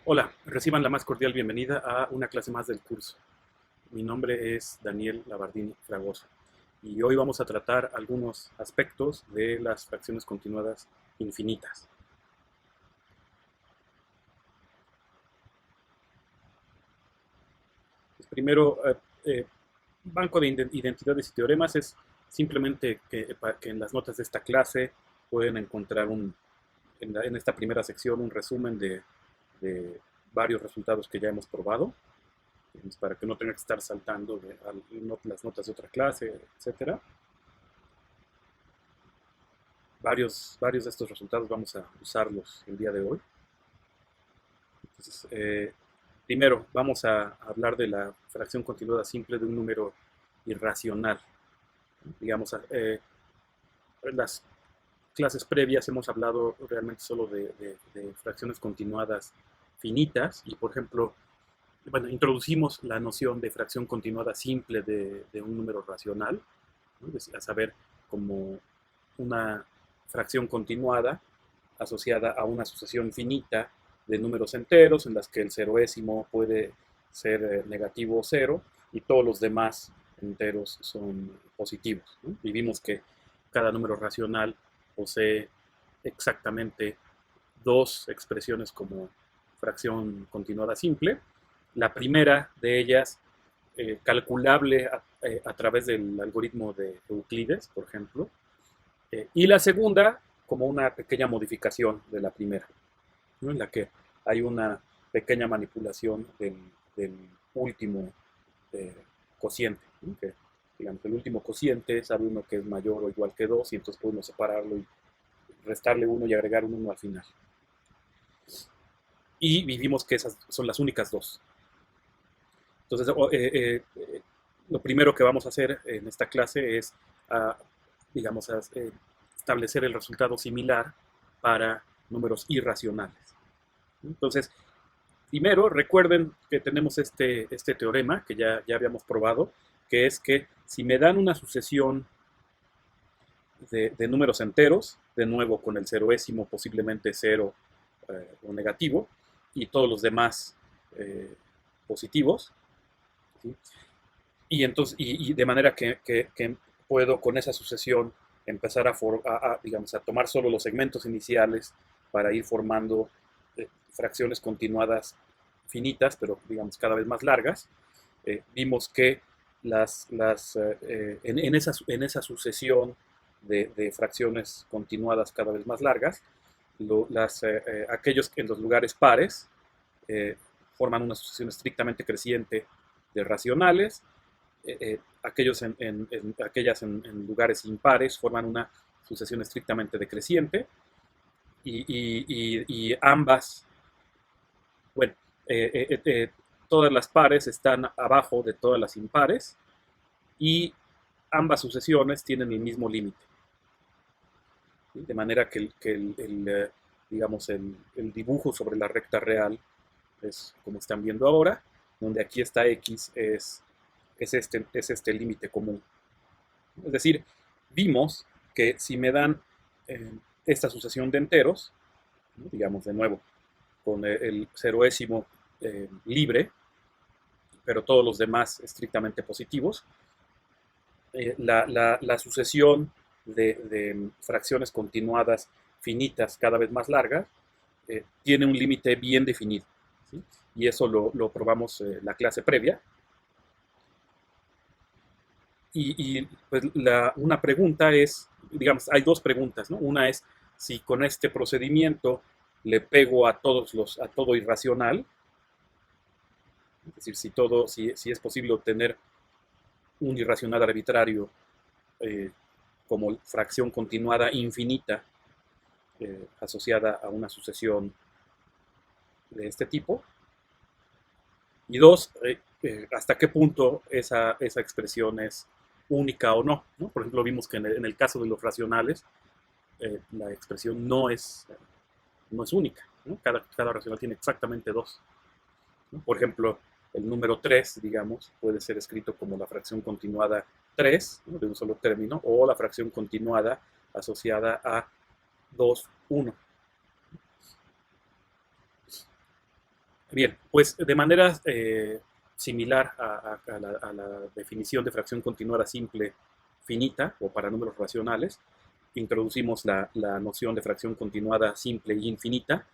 Hola, reciban la más cordial bienvenida a una clase más del curso. Mi nombre es Daniel Labardini Fragoso y hoy vamos a tratar algunos aspectos de las fracciones continuadas infinitas. Primero, banco de identidades y teoremas es simplemente que en las notas de esta clase pueden encontrar en esta primera sección un resumen de varios resultados que ya hemos probado, para que no tenga que estar saltando las notas de otra clase, etcétera. Varios de estos resultados vamos a usarlos el día de hoy. Entonces, primero vamos a hablar de la fracción continuada simple de un número irracional. Digamos, en las clases previas hemos hablado realmente solo de fracciones continuadas finitas y, por ejemplo, bueno, introducimos la noción de fracción continuada simple de un número racional, ¿no? A saber, como una fracción continuada asociada a una sucesión finita de números enteros en las que el ceroésimo puede ser negativo o cero y todos los demás enteros son positivos, ¿no? Y vimos que cada número racional posee exactamente dos expresiones como fracción continuada simple. La primera de ellas, calculable a través del algoritmo de Euclides, por ejemplo, y la segunda como una pequeña modificación de la primera, ¿no? En la que hay una pequeña manipulación del último eh, cociente, ¿no? Que, digamos, el último cociente sabe uno que es mayor o igual que 2 y entonces podemos separarlo y restarle uno y agregar un 1 al final. Y vimos que esas son las únicas dos. Entonces, lo primero que vamos a hacer en esta clase es, digamos, establecer el resultado similar para números irracionales. Entonces, primero, recuerden que tenemos este teorema que ya habíamos probado, que es que si me dan una sucesión de números enteros, de nuevo con el ceroésimo posiblemente cero o negativo, y todos los demás positivos, ¿sí? Y de manera que puedo con esa sucesión empezar digamos, a tomar solo los segmentos iniciales para ir formando fracciones continuadas finitas, pero digamos cada vez más largas. Vimos que en esa sucesión de fracciones continuadas cada vez más largas, aquellos en los lugares pares forman una sucesión estrictamente creciente de racionales, aquellas en lugares impares forman una sucesión estrictamente decreciente y ambas, bueno, todas las pares están abajo de todas las impares y ambas sucesiones tienen el mismo límite, ¿sí? De manera que digamos, el dibujo sobre la recta real es como están viendo ahora, donde aquí está X es este límite común. Es decir, vimos que si me dan esta sucesión de enteros, ¿no? Digamos de nuevo, con el ceroésimo libre, pero todos los demás estrictamente positivos, la sucesión de fracciones continuadas finitas cada vez más largas tiene un límite bien definido, ¿sí? Y eso lo probamos la clase previa. Pues una pregunta es, digamos, hay dos preguntas, ¿no? Una es si con este procedimiento le pego a todo irracional, es decir, si es posible obtener un irracional arbitrario eh, como fracción continuada infinita asociada a una sucesión de este tipo. Y dos, hasta qué punto esa expresión es única o no, ¿no? Por ejemplo, vimos que en el caso de los racionales, la expresión no es única, ¿no? Cada racional tiene exactamente dos, ¿no? Por ejemplo, el número 3, digamos, puede ser escrito como la fracción continuada 3, ¿no? De un solo término, o la fracción continuada asociada a 2, 1. Bien, pues de manera similar a la definición de fracción continuada simple finita o para números racionales, introducimos la noción de fracción continuada simple y infinita,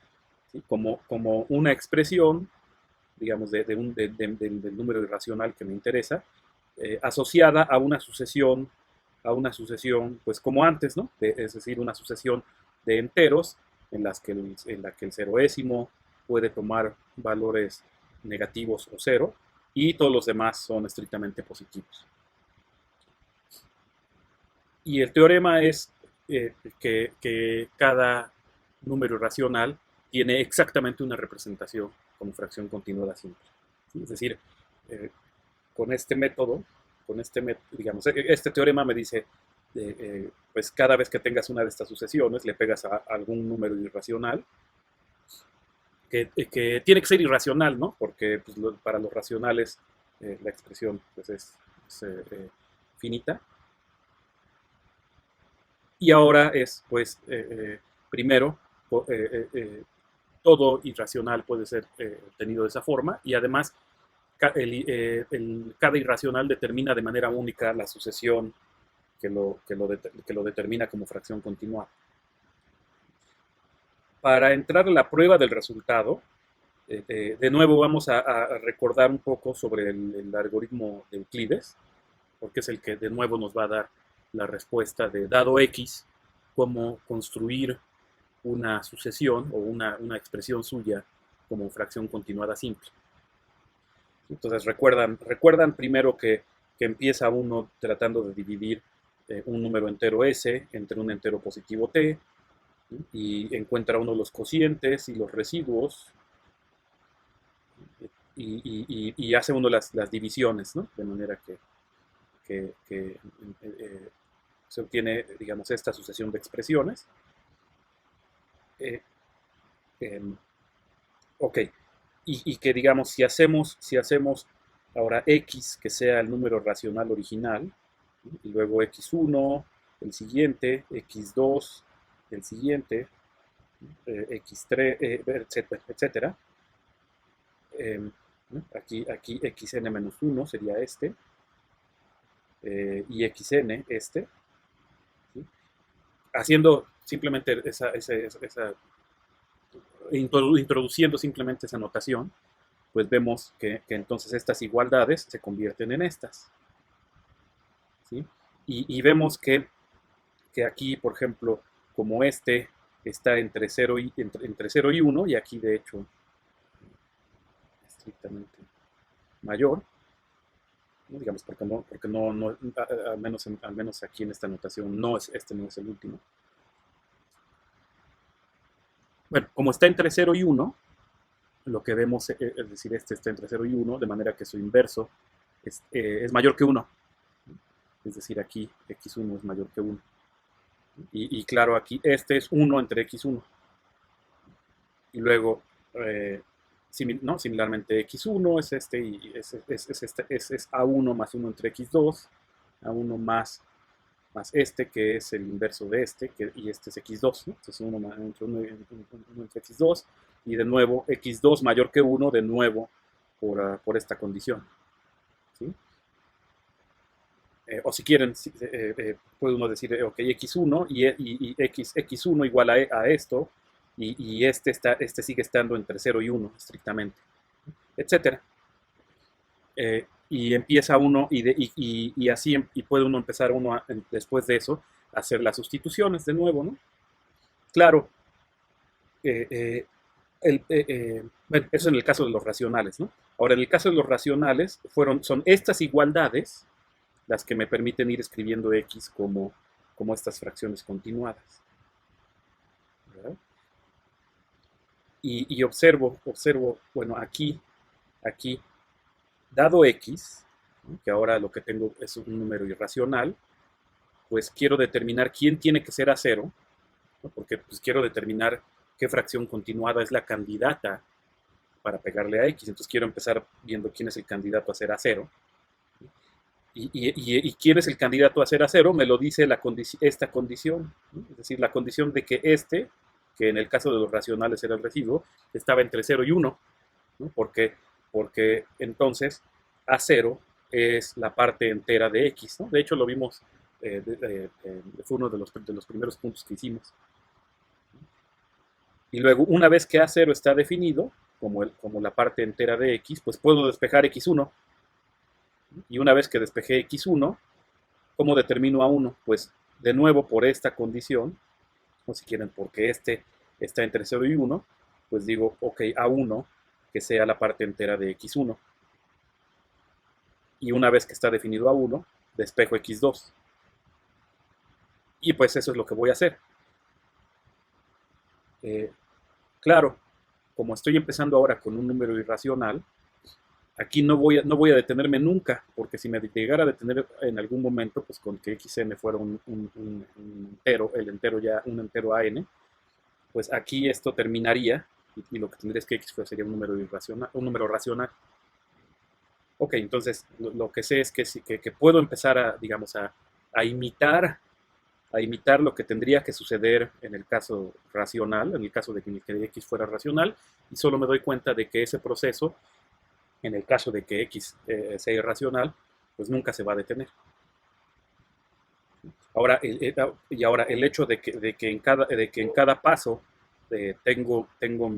¿sí? Como una expresión, digamos, del número irracional que me interesa, asociada a una sucesión, pues como antes, ¿no? Es decir, una sucesión de enteros en la que el ceroésimo puede tomar valores negativos o cero y todos los demás son estrictamente positivos. Y el teorema es que cada número irracional tiene exactamente una representación como fracción continuada simple. ¿Sí? Es decir, eh, con este método, digamos, este teorema me dice, pues cada vez que tengas una de estas sucesiones, le pegas a algún número irracional, que tiene que ser irracional, ¿no? Porque pues, para los racionales la expresión pues, finita. Y ahora es, pues, primero, todo irracional puede ser obtenido de esa forma y además cada irracional determina de manera única la sucesión que lo determina como fracción continuada. Para entrar a la prueba del resultado, de nuevo vamos a recordar un poco sobre el algoritmo de Euclides, porque es el que de nuevo nos va a dar la respuesta de dado X, cómo construir una sucesión o una expresión suya como fracción continuada simple. Entonces recuerdan primero que empieza uno tratando de dividir un número entero S entre un entero positivo T, ¿sí? Y encuentra uno los cocientes y los residuos y hace uno las divisiones, ¿no? De manera que se obtiene, digamos, esta sucesión de expresiones. Eh, em, ok, y que digamos, si hacemos ahora x que sea el número racional original, ¿sí? Y luego x1, el siguiente, x2, el siguiente, x3, etcétera, etcétera. Aquí xn-1 sería este, y xn este, ¿sí? Haciendo simplemente introduciendo simplemente esa notación, pues vemos que entonces estas igualdades se convierten en estas, ¿sí? Y vemos que aquí, por ejemplo, como este está entre 0 y 1, y aquí de hecho estrictamente mayor, ¿no? Digamos, porque al menos aquí en esta notación este no es el último. Bueno, como está entre 0 y 1, lo que vemos, es decir, este está entre 0 y 1, de manera que su inverso es mayor que 1. Es decir, aquí x1 es mayor que 1. Y claro, aquí este es 1 entre x1. Y luego, similarmente, x1 es este y es a1 más 1 entre x2, a1 más este, que es el inverso de este, y este es x2, ¿no? Entonces 1 entre x2, y de nuevo x2 mayor que 1, de nuevo por esta condición, ¿sí? O si quieren, puede uno decir, ok, x1 y x1 igual a esto, y este sigue estando entre 0 y 1 estrictamente, etcétera. Y empieza uno, y así y puede uno empezar después de eso a hacer las sustituciones de nuevo, ¿no? Claro, bueno, eso en el caso de los racionales, ¿no? Ahora, en el caso de los racionales, son estas igualdades las que me permiten ir escribiendo x como estas fracciones continuadas, ¿verdad? Y observo, bueno, aquí, dado x, ¿no? Que ahora lo que tengo es un número irracional, pues quiero determinar quién tiene que ser a cero, ¿no? Porque pues quiero determinar qué fracción continuada es la candidata para pegarle a x, entonces quiero empezar viendo quién es el candidato a ser a cero. Y quién es el candidato a ser a cero, me lo dice esta condición, ¿no? Es decir, la condición de que que en el caso de los racionales era el residuo, estaba entre 0 y 1. ¿no? Porque entonces A0 es la parte entera de X, ¿no? De hecho, lo vimos, fue uno de los primeros puntos que hicimos. Y luego, una vez que A0 está definido, como la parte entera de X, pues puedo despejar X1. Y una vez que despejé X1, ¿cómo determino A1? Pues de nuevo por esta condición, o si quieren porque este está entre 0 y 1, pues digo, ok, A1, que sea la parte entera de X1. Y una vez que está definido A1, despejo X2. Y pues eso es lo que voy a hacer. Claro, como estoy empezando ahora con un número irracional, aquí no voy a detenerme nunca, porque si me llegara a detener en algún momento, pues con que xn fuera un entero, un entero an, pues aquí esto terminaría, y lo que tendría es que x sería un número irracional, un número racional. Ok, entonces lo que sé es que puedo empezar digamos, a imitar lo que tendría que suceder en el caso racional, en el caso de que x fuera racional, y solo me doy cuenta de que ese proceso, en el caso de que x sea irracional, pues nunca se va a detener. Ahora, el hecho de que en cada paso tengo, tengo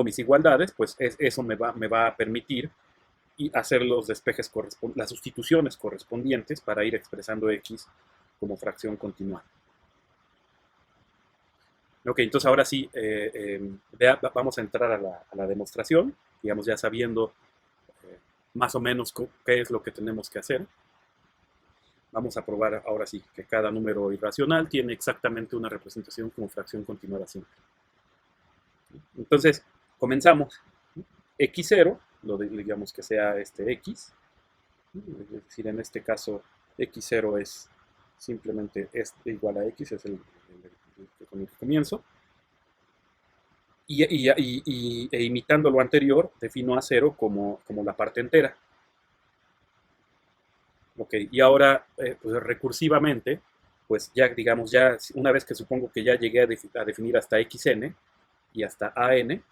mis igualdades, pues eso me va a permitir y hacer los despejes las sustituciones correspondientes para ir expresando x como fracción continuada. Ok, entonces ahora sí, vamos a entrar a la demostración, digamos ya sabiendo más o menos qué es lo que tenemos que hacer. Vamos a probar ahora sí que cada número irracional tiene exactamente una representación como fracción continuada simple. Entonces, comenzamos. X0, digamos que sea este X, es decir, en este caso X0 es simplemente igual a X, es el con el que comienzo. E imitando lo anterior, defino A0 como la parte entera. Ok, y ahora, pues recursivamente, pues ya, digamos, ya una vez que supongo que ya llegué a definir hasta xn y hasta an,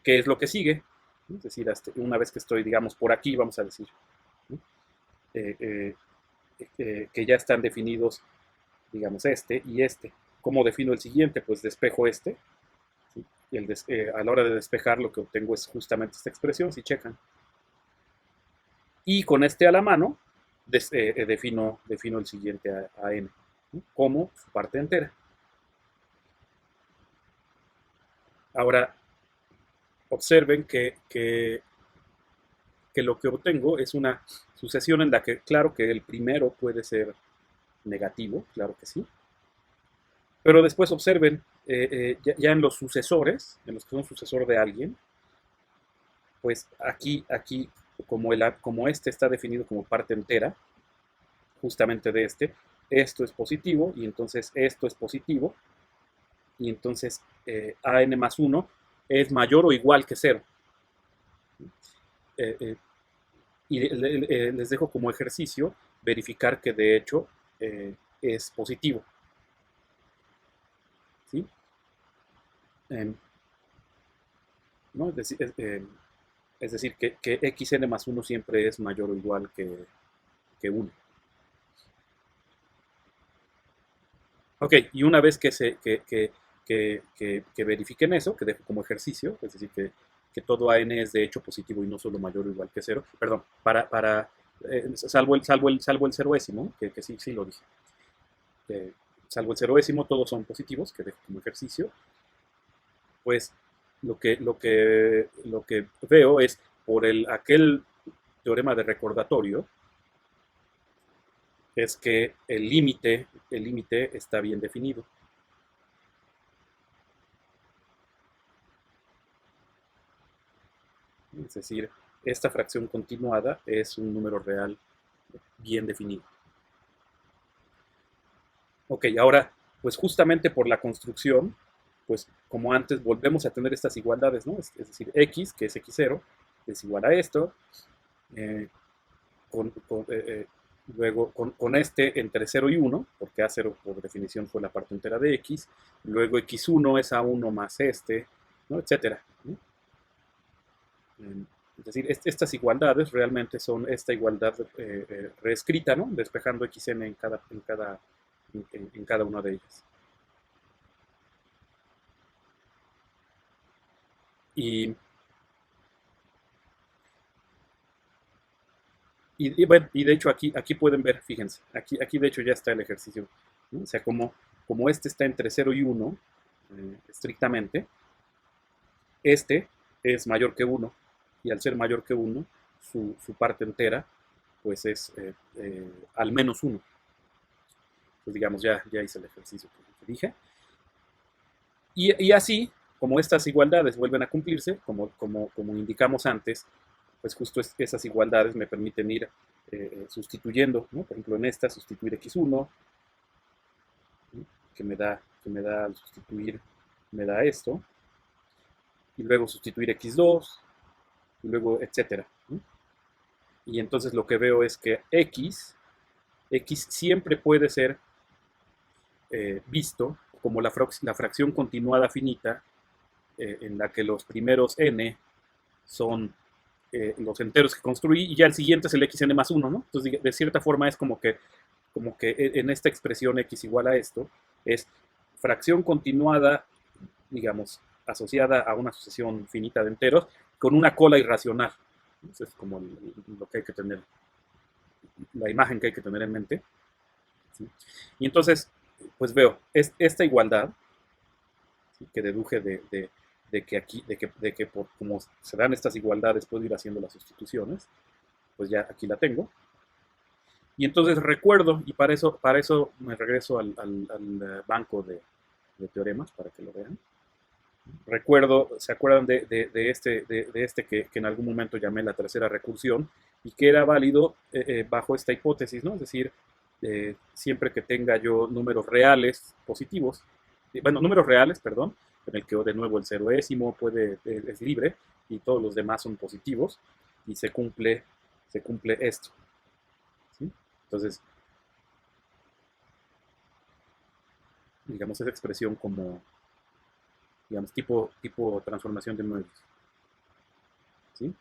¿qué es lo que sigue? Es decir, una vez que estoy, digamos, por aquí, vamos a decir, ¿no? Que ya están definidos, digamos, este y este. ¿Cómo defino el siguiente? Pues despejo este, ¿sí? Y a la hora de despejar lo que obtengo es justamente esta expresión, si checan. Y con este a la mano, defino el siguiente a n, ¿no? Como su parte entera. Ahora, observen que lo que obtengo es una sucesión en la que, claro que el primero puede ser negativo, claro que sí, pero después observen, ya en los sucesores, en los que son sucesor de alguien, pues aquí como este está definido como parte entera, justamente de esto es positivo, y entonces esto es positivo, y entonces an más 1 es mayor o igual que 0. Y les dejo como ejercicio verificar que de hecho es positivo. ¿Sí? ¿No? Es decir que xn más 1 siempre es mayor o igual que 1. Ok, y una vez que verifiquen eso, que dejo como ejercicio, es decir, que todo an es de hecho positivo y no solo mayor o igual que 0, perdón, salvo el ceroésimo, que sí lo dije, salvo el ceroésimo, todos son positivos, que dejo como ejercicio, pues lo que veo es por aquel teorema de recordatorio, es que el límite está bien definido. Es decir, esta fracción continuada es un número real bien definido. Ok, ahora, pues justamente por la construcción, pues como antes volvemos a tener estas igualdades, ¿no? Es decir, x, que es x0, es igual a esto, luego con este entre 0 y 1, porque A0 por definición fue la parte entera de X, luego X1 es A1 más este, ¿no? Etcétera, ¿no? Es decir, estas igualdades realmente son esta igualdad reescrita, ¿no? Despejando xn en cada una de ellas. Y, bueno, y de hecho aquí pueden ver, fíjense, aquí de hecho ya está el ejercicio, ¿no? O sea, como este está entre 0 y 1, estrictamente, este es mayor que 1, y al ser mayor que 1, su parte entera, pues es al menos 1. Pues digamos, ya hice el ejercicio que dije. Y así, como estas igualdades vuelven a cumplirse, como indicamos antes, pues justo esas igualdades me permiten ir sustituyendo, ¿no? Por ejemplo, en esta sustituir x1, ¿no? que me da al sustituir, me da esto, y luego sustituir x2, y luego etcétera, ¿no? Y entonces lo que veo es que x siempre puede ser visto como la fracción continuada finita en la que los primeros n son los enteros que construí y ya el siguiente es el xn más 1, ¿no? Entonces, de cierta forma es como que en esta expresión x igual a esto es fracción continuada, digamos, asociada a una sucesión finita de enteros con una cola irracional. Eso es como lo que hay que tener, la imagen que hay que tener en mente, ¿sí? Y entonces, pues veo esta igualdad, ¿sí? Que deduje de que aquí, de que por como se dan estas igualdades puedo ir haciendo las sustituciones, pues ya aquí la tengo. Y entonces recuerdo, y para eso me regreso al banco de teoremas para que lo vean. Recuerdo, ¿se acuerdan de este que en algún momento llamé la tercera recursión y que era válido bajo esta hipótesis, ¿no? Es decir, siempre que tenga yo números reales positivos, bueno, números reales, perdón, en el que de nuevo el ceroésimo es libre y todos los demás son positivos y se cumple esto, ¿sí? Entonces, digamos, esa expresión como, digamos, tipo transformación de nuevos, ¿sí?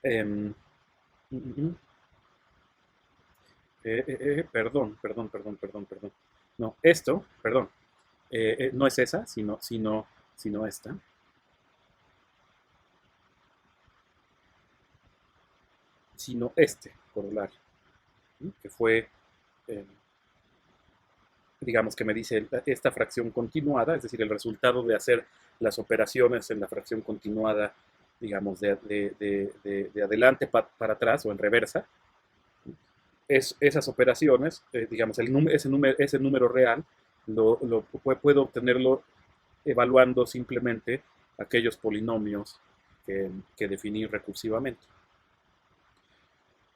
Em, mm, mm, mm. Perdón. No, esto, perdón, no es esa, sino esta. Sino este corolario, ¿sí? Que fue, eh, digamos, que me dice esta fracción continuada, es decir, el resultado de hacer las operaciones en la fracción continuada, digamos, de adelante para atrás o en reversa, esas operaciones, digamos, ese número real, puedo obtenerlo evaluando simplemente aquellos polinomios que definí recursivamente.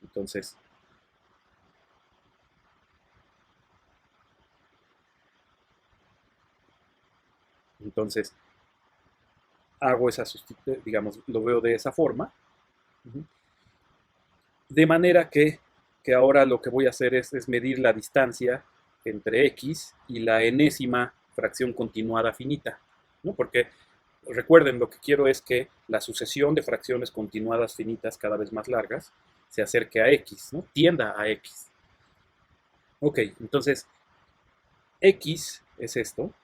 Entonces, hago esa sustitución, digamos, lo veo de esa forma, de manera que ahora lo que voy a hacer es medir la distancia entre x y la enésima fracción continuada finita, ¿no? Porque recuerden, lo que quiero es que la sucesión de fracciones continuadas finitas cada vez más largas se acerque a x, ¿no? Tienda a x. Ok, entonces x es esto,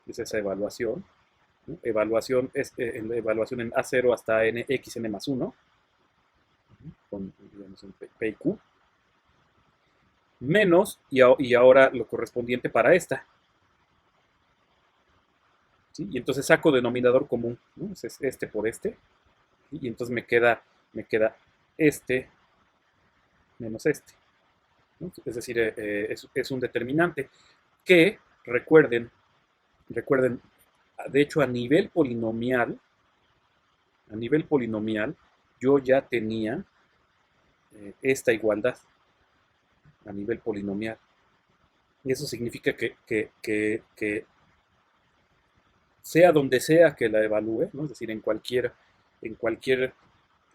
es esa evaluación, ¿no? Evaluación en A0 hasta xn más 1, con, digamos, en P y Q, menos, y ahora lo correspondiente para esta, ¿sí? Y entonces saco denominador común, ¿no? Es este por este, y entonces me queda este menos este, ¿no? Es decir, es un determinante que, recuerden, de hecho a nivel polinomial, yo ya tenía esta igualdad a nivel polinomial. Y eso significa que sea donde sea que la evalúe, ¿no? Es decir, en cualquier,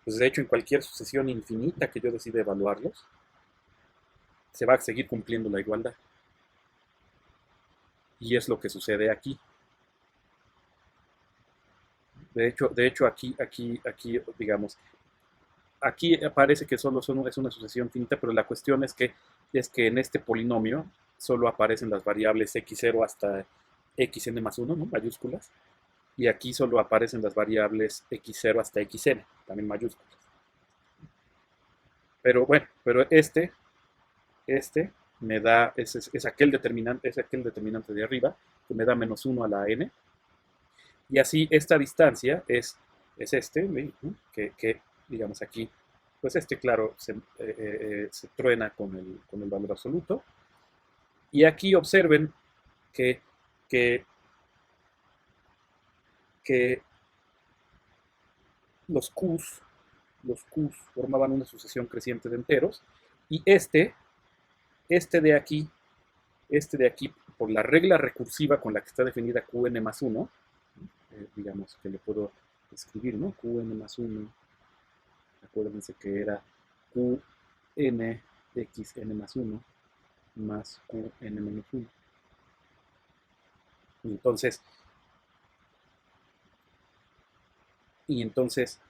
pues de hecho en cualquier sucesión infinita que yo decida evaluarlos, se va a seguir cumpliendo la igualdad. Y es lo que sucede aquí. De hecho aquí, digamos, aquí parece que solo es una sucesión finita, pero la cuestión es que en este polinomio solo aparecen las variables x0 hasta xn más 1, ¿no? Mayúsculas. Y aquí solo aparecen las variables x0 hasta xn, también mayúsculas. Pero bueno, pero este me da, es aquel determinante de arriba, que me da menos 1 a la n. Y así esta distancia es este, ¿no? que digamos aquí, pues claro, se truena con el valor absoluto. Y aquí observen que, que, que los q's formaban una sucesión creciente de enteros, y este de aquí, por la regla recursiva con la que está definida Qn más 1, digamos que le puedo escribir, ¿no? Qn más 1, acuérdense que era Qn xn más 1 más Qn menos 1. Y entonces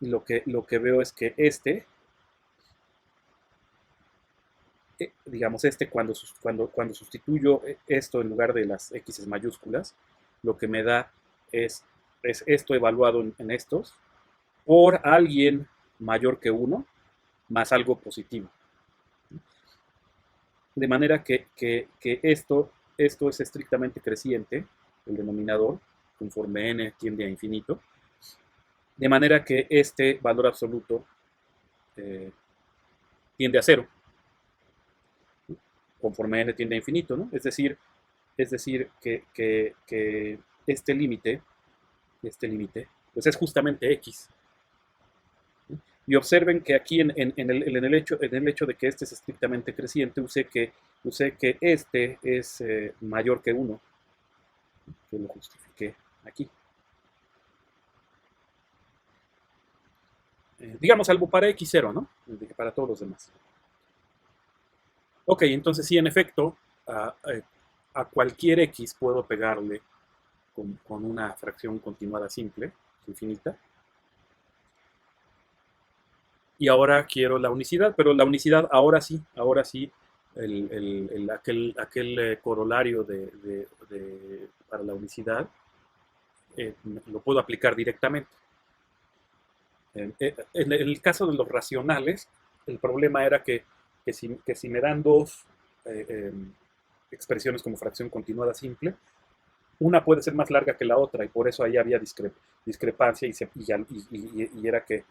lo que veo es que digamos, cuando sustituyo esto en lugar de las x mayúsculas, lo que me da es esto evaluado en estos por alguien mayor que 1 más algo positivo. De manera que esto es estrictamente creciente, el denominador, conforme n tiende a infinito, de manera que este valor absoluto tiende a 0, conforme n tiende a infinito, ¿no? Es decir que este límite, pues es justamente x. Y observen que aquí en el hecho de que este es estrictamente creciente, usé que este es mayor que 1, que lo justifiqué aquí. Digamos algo para x0, ¿no? Para todos los demás. Ok, entonces sí, en efecto, a cualquier x puedo pegarle con una fracción continuada simple, infinita. Y ahora quiero la unicidad, pero la unicidad ahora sí, aquel corolario para la unicidad lo puedo aplicar directamente. En el caso de los racionales, el problema era que si me dan dos expresiones como fracción continuada simple, una puede ser más larga que la otra, y por eso ahí había discrepancia, y era que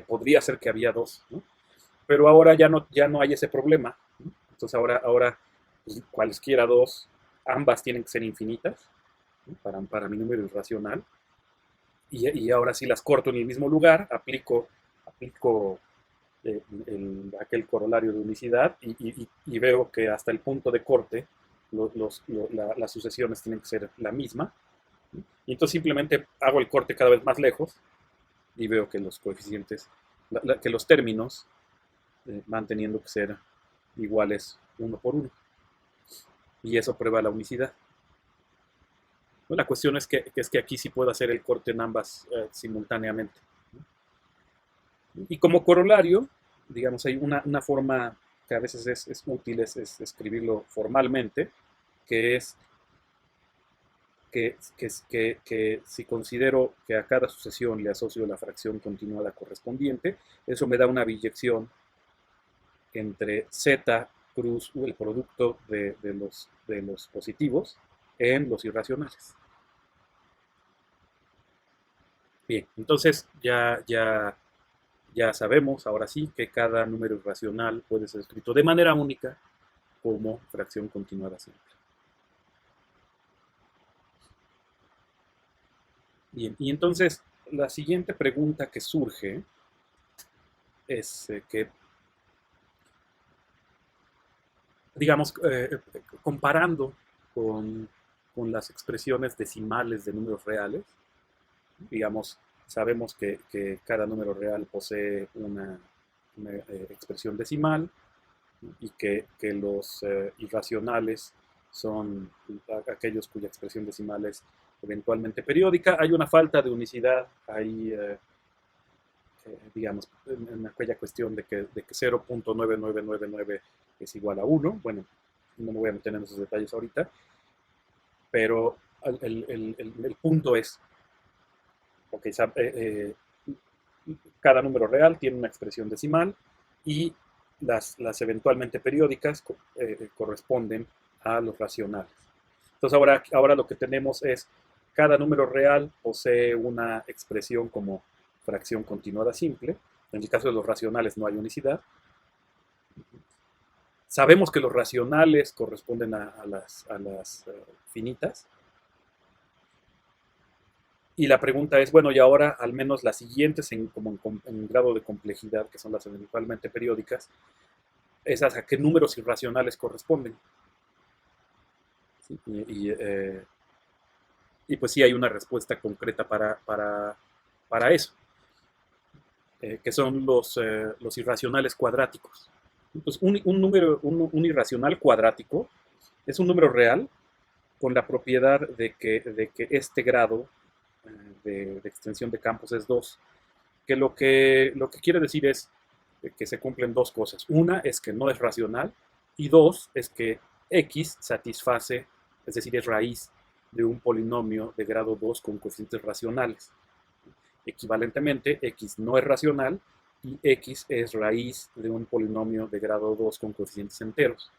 podría ser que había dos, ¿no? Pero ahora ya no hay ese problema, ¿no? Entonces ahora pues, cualesquiera dos, ambas tienen que ser infinitas, ¿no? para mi número irracional, y ahora sí las corto en el mismo lugar, aplico aquel corolario de unicidad, y veo que hasta el punto de corte las sucesiones tienen que ser la misma, ¿no? Y entonces simplemente hago el corte cada vez más lejos y veo que los coeficientes, que los términos van teniendo que ser iguales uno por uno. Y eso prueba la unicidad. La cuestión es que aquí sí puedo hacer el corte en ambas simultáneamente. Y como corolario, digamos, hay una forma que a veces es útil, es escribirlo formalmente, que es que si considero que a cada sucesión le asocio la fracción continuada correspondiente, eso me da una biyección entre z cruz el producto de los positivos en los irracionales. Bien, entonces ya sabemos ahora sí que cada número irracional puede ser escrito de manera única como fracción continuada simple. Bien, y entonces la siguiente pregunta que surge es que, digamos, comparando con las expresiones decimales de números reales, digamos, sabemos que cada número real posee una expresión decimal, y que los irracionales son aquellos cuya expresión decimal es eventualmente periódica. Hay una falta de unicidad ahí, digamos, en aquella cuestión de que 0.9999 es igual a 1. Bueno, no me voy a meter en esos detalles ahorita, pero el punto es, ok, cada número real tiene una expresión decimal y las eventualmente periódicas corresponden a los racionales. Entonces ahora lo que tenemos es, cada número real posee una expresión como fracción continuada simple. En el caso de los racionales no hay unicidad. Sabemos que los racionales corresponden a las finitas. Y la pregunta es, bueno, y ahora al menos las siguientes en grado de complejidad, que son las eventualmente periódicas, esas a qué números irracionales corresponden. ¿Sí? Y pues sí hay una respuesta concreta para eso, que son los irracionales cuadráticos. Pues un irracional cuadrático es un número real con la propiedad de que este grado de extensión de campos es 2, que lo que quiere decir es que se cumplen dos cosas. Una es que no es racional y dos es que x satisface, es decir, es raíz de un polinomio de grado 2 con coeficientes racionales. Equivalentemente, x no es racional y x es raíz de un polinomio de grado 2 con coeficientes enteros.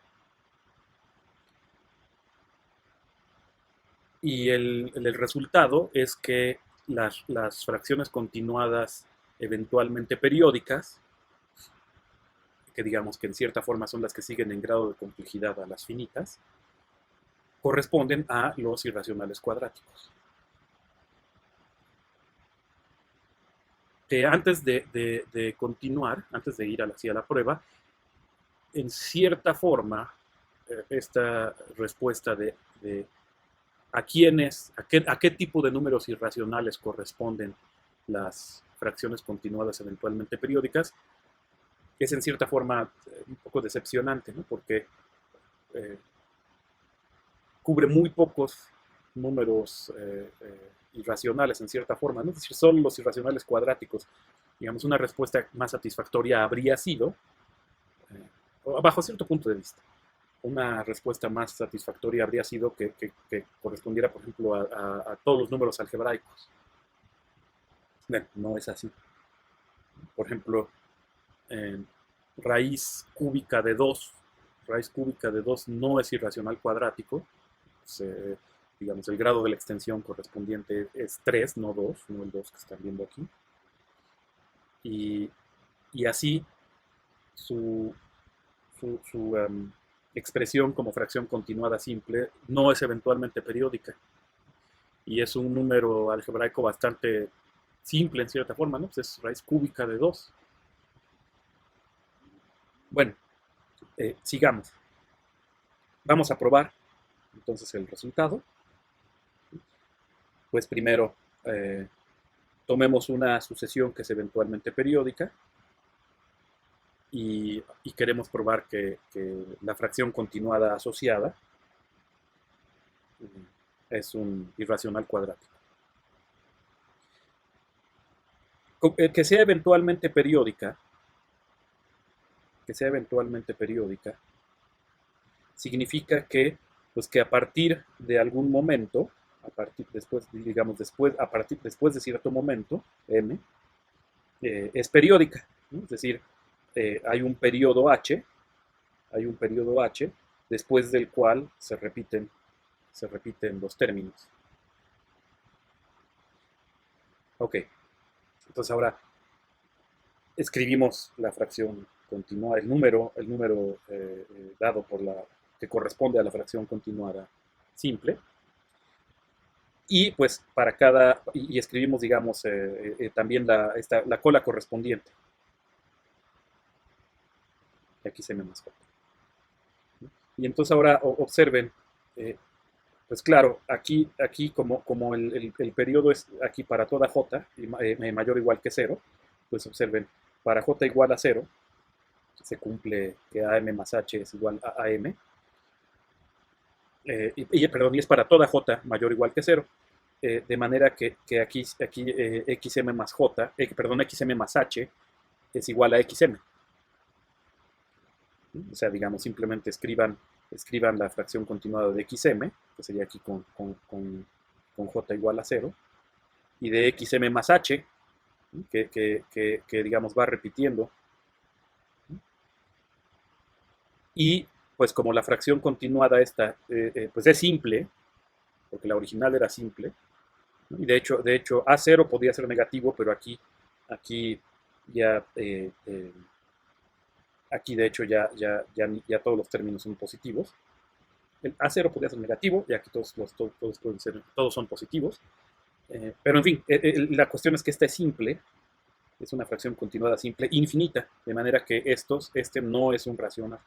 Y el resultado es que las fracciones continuadas eventualmente periódicas, que digamos que en cierta forma son las que siguen en grado de complejidad a las finitas, corresponden a los irracionales cuadráticos. Antes de continuar, antes de ir hacia la prueba, en cierta forma, esta respuesta de a qué tipo de números irracionales corresponden las fracciones continuadas eventualmente periódicas, es en cierta forma un poco decepcionante, ¿no? Porque cubre muy pocos números irracionales en cierta forma, ¿no? Es decir, solo los irracionales cuadráticos. Digamos, una respuesta más satisfactoria habría sido, bajo cierto punto de vista, una respuesta más satisfactoria habría sido que correspondiera, por ejemplo, a todos los números algebraicos. No es así. Por ejemplo, raíz cúbica de 2. Raíz cúbica de 2 no es irracional cuadrático. Pues, digamos, el grado de la extensión correspondiente es 3, no 2, no el 2 que están viendo aquí. Y así su expresión como fracción continuada simple no es eventualmente periódica. Y es un número algebraico bastante simple en cierta forma, ¿no? Pues es raíz cúbica de 2. Bueno, sigamos. Vamos a probar entonces el resultado. Pues primero tomemos una sucesión que es eventualmente periódica y queremos probar que la fracción continuada asociada es un irracional cuadrático. Que sea eventualmente periódica, significa que, pues, que a partir de algún momento, después de cierto momento, m, es periódica, ¿no? Es decir, hay un periodo h, después del cual se repiten los términos. Ok, entonces ahora escribimos la fracción continuada, el número dado por que corresponde a la fracción continuada simple. Y pues y escribimos, digamos, también la cola correspondiente. Aquí se me más corta. Y entonces ahora observen, pues claro, aquí como el periodo es aquí para toda j, mayor o igual que 0, pues observen, para j igual a 0, se cumple que AM más H es igual a AM. Perdón, y es para toda J mayor o igual que 0. De manera que aquí XM más J, perdón, XM más H es igual a XM. O sea, digamos, simplemente escriban la fracción continuada de XM, que sería aquí con J igual a 0, y de XM más H, que digamos va repitiendo. Y pues como la fracción continuada esta, pues es simple, porque la original era simple, ¿no? Y de hecho A0 podía ser negativo, pero aquí ya, aquí de hecho ya todos los términos son positivos. El A0 podría ser negativo, y aquí todos son positivos. Pero en fin, la cuestión es que esta es simple, es una fracción continuada simple, infinita, de manera que este no es un racional.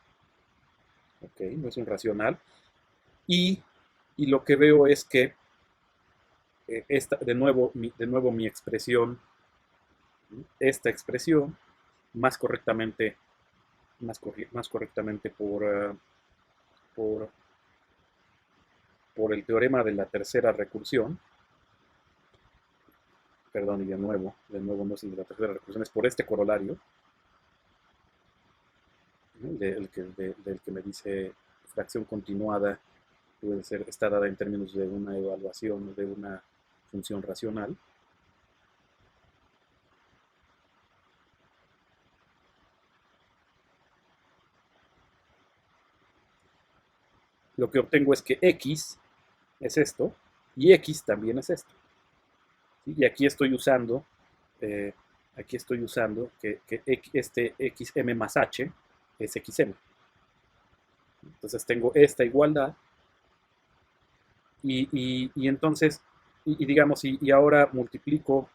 ¿Ok? No es un racional. Y, y lo que veo es que de nuevo mi expresión, esta expresión, más correctamente, más correctamente por, por el teorema de la tercera recursión, perdón, y de nuevo no es el de la tercera recursión, es por este corolario, ¿no? Del que me dice fracción continuada está dada en términos de una evaluación de una función racional. Lo que obtengo es que X es esto y X también es esto. ¿Sí? Y eh, aquí estoy usando que este XM más H es XM. Entonces tengo esta igualdad y entonces, digamos, y ahora multiplico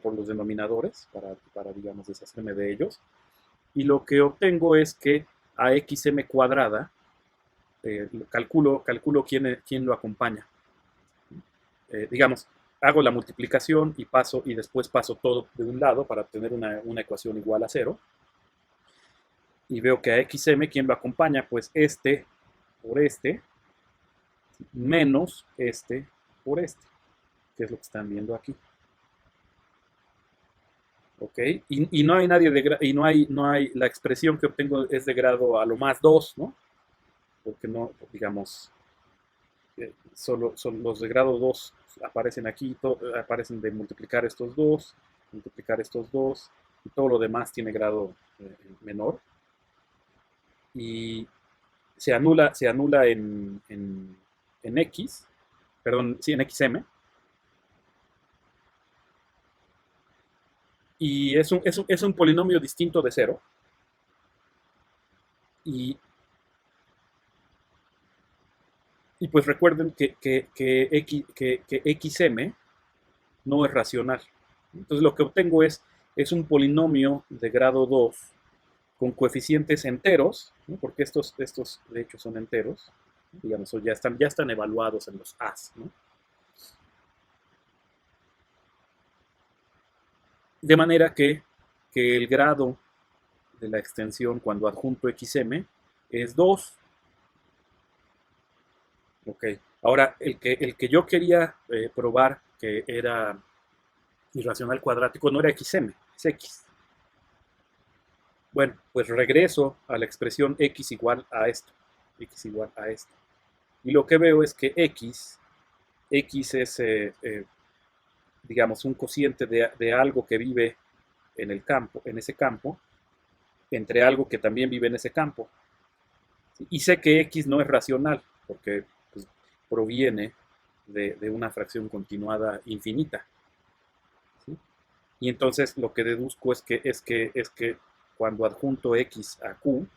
por los denominadores para, digamos, deshacerme de ellos. Y lo que obtengo es que a XM cuadrada, calculo quién lo acompaña. Digamos, hago la multiplicación y después paso todo de un lado para obtener una ecuación igual a 0. Y veo que a XM, ¿quién lo acompaña? Pues este por este, menos este por este, que es lo que están viendo aquí. ¿Ok? Y no hay nadie y no hay, la expresión que obtengo es de grado a lo más 2, ¿no? Porque no, digamos, solo los de grado 2 aparecen aquí, aparecen de multiplicar estos dos, y todo lo demás tiene grado menor. Y se anula en X, perdón, sí, en XM. Y es un polinomio distinto de 0. Y, y pues recuerden que XM no es racional. Entonces lo que obtengo es un polinomio de grado 2 con coeficientes enteros, ¿no? Porque estos de hecho son enteros, digamos, ya están evaluados en los A's, ¿no? De manera que el grado de la extensión cuando adjunto XM es 2. Ok. Ahora, el que yo quería probar que era irracional cuadrático no era XM, es X. Bueno, pues regreso a la expresión X igual a esto. X igual a esto. Y lo que veo es que X es, digamos, un cociente de algo que vive en ese campo, entre algo que también vive en ese campo. Y sé que X no es racional, porque pues, proviene de una fracción continuada infinita. ¿Sí? Y entonces lo que deduzco es que cuando adjunto X a Q,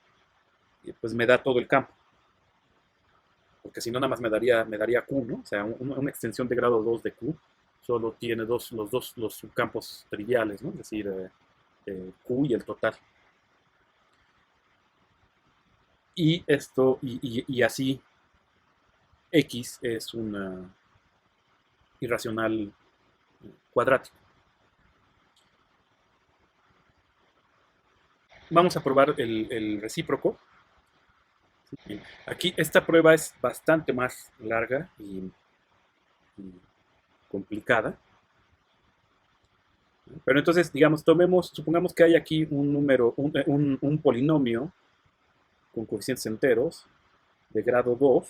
pues me da todo el campo. Porque si no, nada más me daría Q, ¿no? O sea, una extensión de grado 2 de Q solo tiene los subcampos triviales, ¿no? Es decir, Q y el total. Y así X es una irracional cuadrático. vamos a probar el recíproco. Bien, aquí esta prueba es bastante más larga y complicada. Pero entonces, digamos, supongamos que hay aquí un número, un polinomio con coeficientes enteros de grado 2,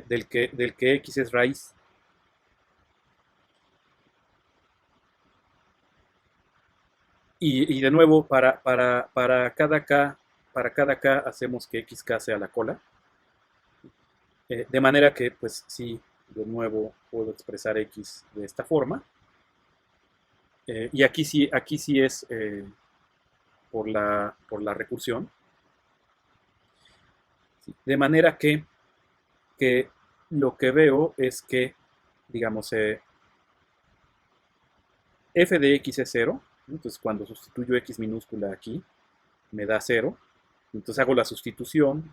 del que x es raíz. Y de nuevo, para cada k hacemos que xk sea la cola. De manera que, pues sí, de nuevo puedo expresar x de esta forma. Y aquí sí es por la recursión. De manera que lo que veo es que, digamos, f de x es 0. Entonces, cuando sustituyo x minúscula aquí, me da 0. Entonces hago la sustitución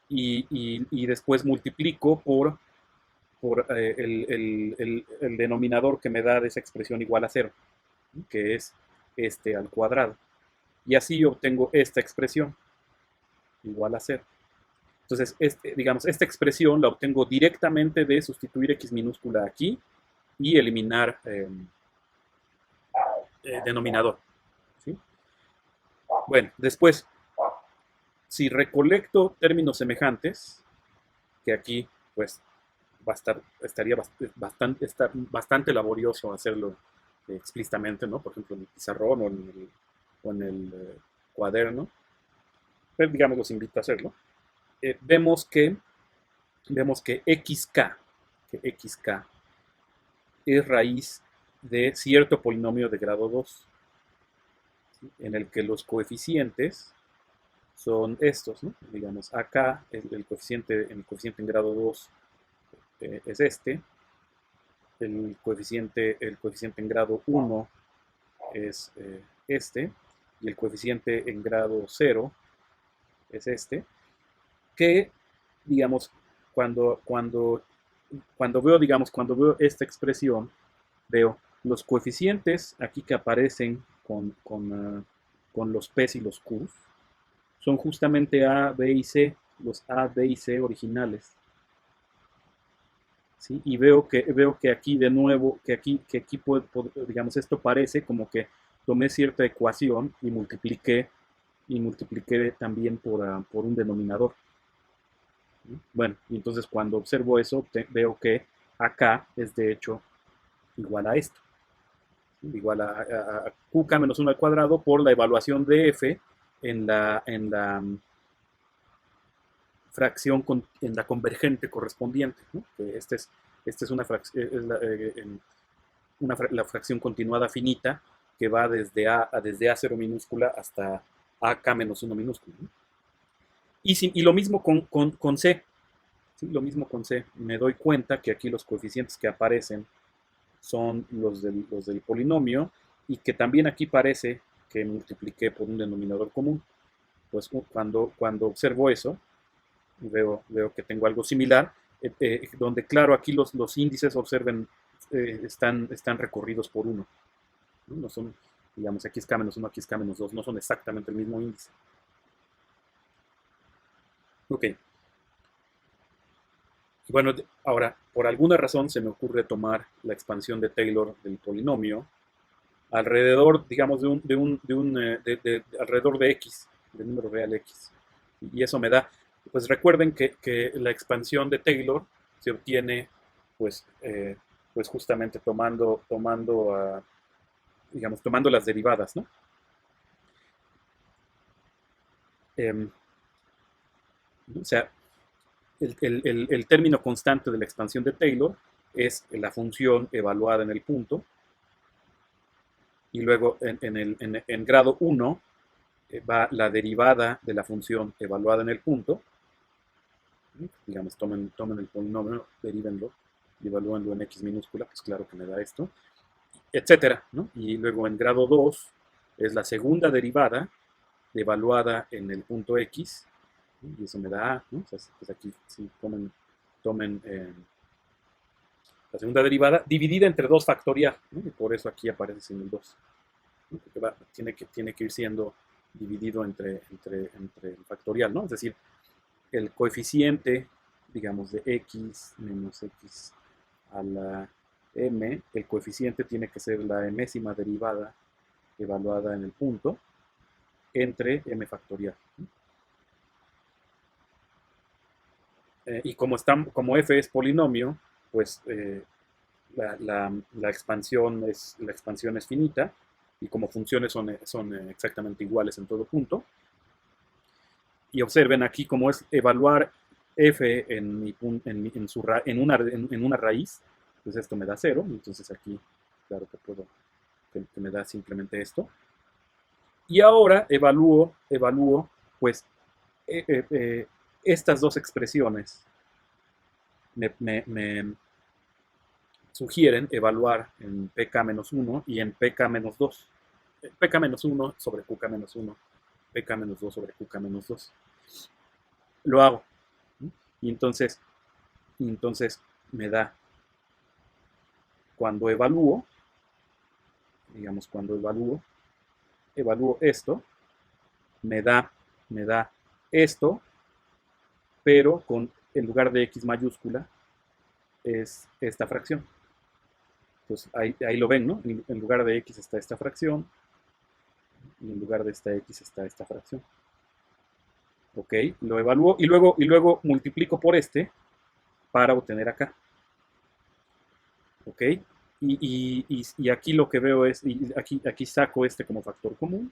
y después multiplico por el denominador que me da de esa expresión igual a 0, que es este al cuadrado. Y así obtengo esta expresión igual a 0. Entonces, digamos, esta expresión la obtengo directamente de sustituir x minúscula aquí y eliminar denominador. ¿Sí? Bueno, después, si recolecto términos semejantes, que aquí pues estaría bastante laborioso hacerlo explícitamente, ¿no? Por ejemplo, en el pizarrón o en el cuaderno, pero digamos, los invito a hacerlo. Vemos que xk es raíz de cierto polinomio de grado 2, ¿sí? En el que los coeficientes son estos, ¿no? Digamos, acá el coeficiente en grado 2 es este, el coeficiente en grado 1 es este, y el coeficiente en grado 0 es este, que, digamos, cuando veo esta expresión, veo los coeficientes aquí que aparecen con los P's y los Q's, son justamente A, B y C, los A, B y C originales. ¿Sí? Y veo que aquí de nuevo, que aquí digamos, esto parece como que tomé cierta ecuación y multipliqué también por un denominador. Bueno, y entonces cuando observo eso, veo que acá es de hecho igual a esto, igual a qk menos 1 al cuadrado por la evaluación de f en la fracción, en la convergente correspondiente, ¿no? Que esta es la fracción continuada finita que va desde A0 minúscula hasta AK menos 1 minúscula, ¿no? Y lo mismo con C. ¿Sí? Lo mismo con C. Me doy cuenta que aquí los coeficientes que aparecen son los del polinomio y que también aquí parece que multipliqué por un denominador común. Pues cuando observo eso, veo que tengo algo similar, donde claro, aquí los índices, observen, están recorridos por 1. No son, digamos, aquí es K-1, aquí es K-2, no son exactamente el mismo índice. Ok. Bueno, ahora, por alguna razón se me ocurre tomar la expansión de Taylor del polinomio alrededor, digamos, alrededor de x, del número real x. Y eso me da, pues recuerden que la expansión de Taylor se obtiene, pues justamente tomando las derivadas, ¿no? O sea, el término constante de la expansión de Taylor es la función evaluada en el punto, y luego en grado 1 va la derivada de la función evaluada en el punto. Digamos, tomen el polinomio, derivenlo y evalúenlo en x minúscula, pues claro que me da esto, etcétera, ¿no? Y luego en grado 2 es la segunda derivada evaluada en el punto x, ¿no? Y eso me da a, ¿no? O sea, pues aquí sí, tomen la segunda derivada dividida entre 2 factorial, ¿no? Y por eso aquí aparece sin el 2. ¿no? Porque tiene que ir siendo dividido entre el factorial, ¿no? Es decir, el coeficiente, digamos, de x menos x a la m, el coeficiente tiene que ser la enésima derivada evaluada en el punto entre m factorial. Y como f es polinomio, pues la expansión es finita, y como funciones son exactamente iguales en todo punto. Y observen aquí cómo es evaluar f en una raíz, pues esto me da 0, entonces aquí, claro que me da simplemente esto. Y ahora evalúo pues, eh, eh, eh, estas dos expresiones me sugieren evaluar en pk-1 y en pk-2. pk-1 sobre qk-1, pk-2 sobre qk-2. Lo hago. Y entonces me da, cuando evalúo, digamos, cuando evalúo esto, me da esto, pero en lugar de x mayúscula, es esta fracción. Entonces ahí lo ven, ¿no? En lugar de x está esta fracción, y en lugar de esta x está esta fracción. Ok, lo evalúo y luego multiplico por este para obtener acá. Ok, y aquí lo que veo es, y aquí saco este como factor común.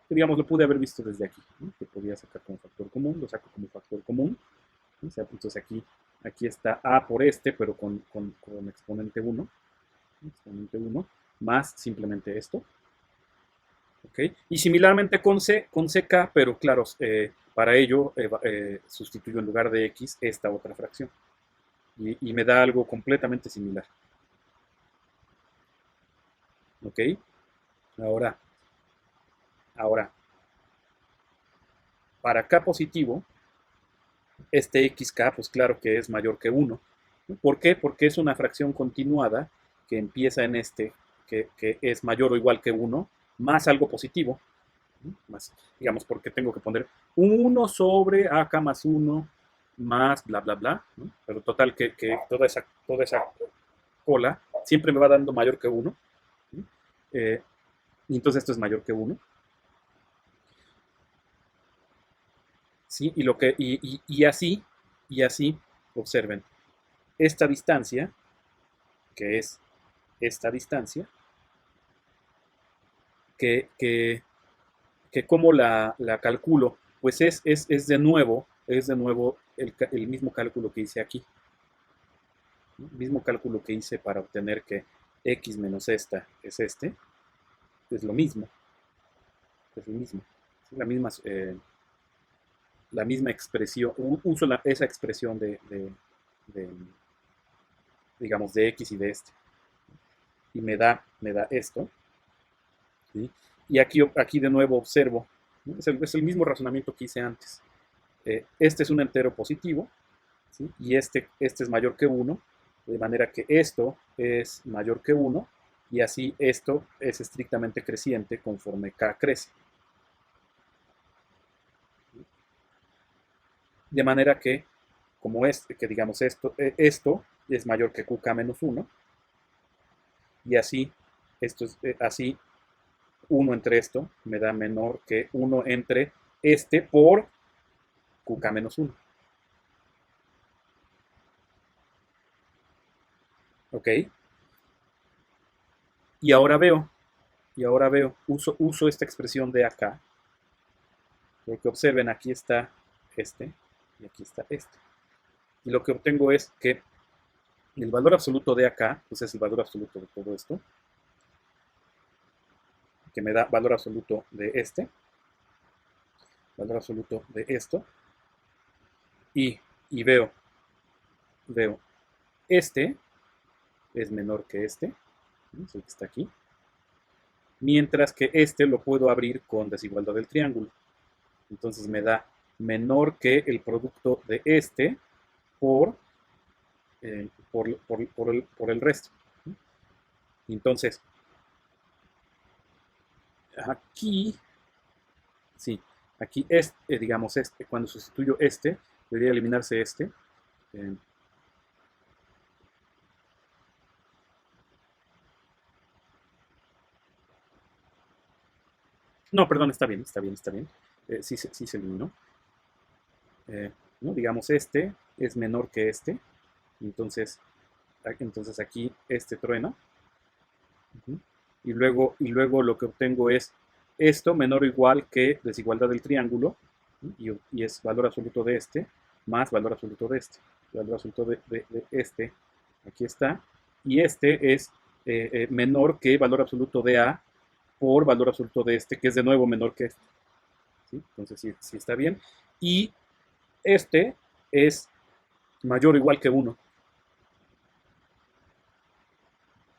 Digamos, lo pude haber visto desde aquí, ¿no? Que podía sacar como factor común, lo saco como factor común. ¿No? O sea, entonces aquí está a por este, pero con exponente 1. Exponente 1, más simplemente esto. ¿Okay? Y similarmente con ck, pero claro, para ello sustituyo en lugar de x esta otra fracción. Y me da algo completamente similar. ¿Ok? Ahora, para k positivo, este xk, pues claro que es mayor que 1. ¿Por qué? Porque es una fracción continuada que empieza en este, que es mayor o igual que 1, más algo positivo. Más, digamos, porque tengo que poner 1 sobre ak más 1 más bla, bla, bla. ¿No? Pero total que toda esa cola siempre me va dando mayor que 1. ¿No? Y entonces esto es mayor que 1. ¿Sí? Y así, observen, esta distancia, que es esta distancia, que cómo la calculo, pues es de nuevo el mismo cálculo que hice aquí. ¿No? El mismo cálculo que hice para obtener que x menos esta es es lo mismo. Es lo mismo. Es la misma expresión, uso esa expresión de, digamos, de x y de este. Y me da esto. ¿Sí? Y aquí de nuevo observo, ¿no? Es el mismo razonamiento que hice antes. Este es un entero positivo, ¿sí? Y este es mayor que 1, de manera que esto es mayor que 1, y así esto es estrictamente creciente conforme k crece. De manera que, como que digamos esto es mayor que qk menos 1, y así, así 1 entre esto me da menor que 1 entre este por qk menos 1. ¿Ok? Y ahora veo, uso esta expresión de acá, porque observen, aquí está este y aquí está este. Y lo que obtengo es que el valor absoluto de acá, pues es el valor absoluto de todo esto, que me da valor absoluto de este, valor absoluto de esto, y veo, este es menor que este, ¿no? Es el que está aquí, mientras que este lo puedo abrir con desigualdad del triángulo. Entonces me da menor que el producto de este por el resto. Entonces, aquí, sí, aquí digamos, cuando sustituyo debería eliminarse este. eh, no, perdón, está bien, está bien, está bien. Sí, sí se eliminó. ¿No? Digamos, este es menor que este. Entonces, entonces aquí este truena. Ujú. Y luego lo que obtengo es esto menor o igual que desigualdad del triángulo, ¿sí? Y es valor absoluto de este más valor absoluto de este. Valor absoluto de este, aquí está. Y este es menor que valor absoluto de A por valor absoluto de este, que es de nuevo menor que este. ¿Sí? Entonces sí, sí está bien. Y este es mayor o igual que uno,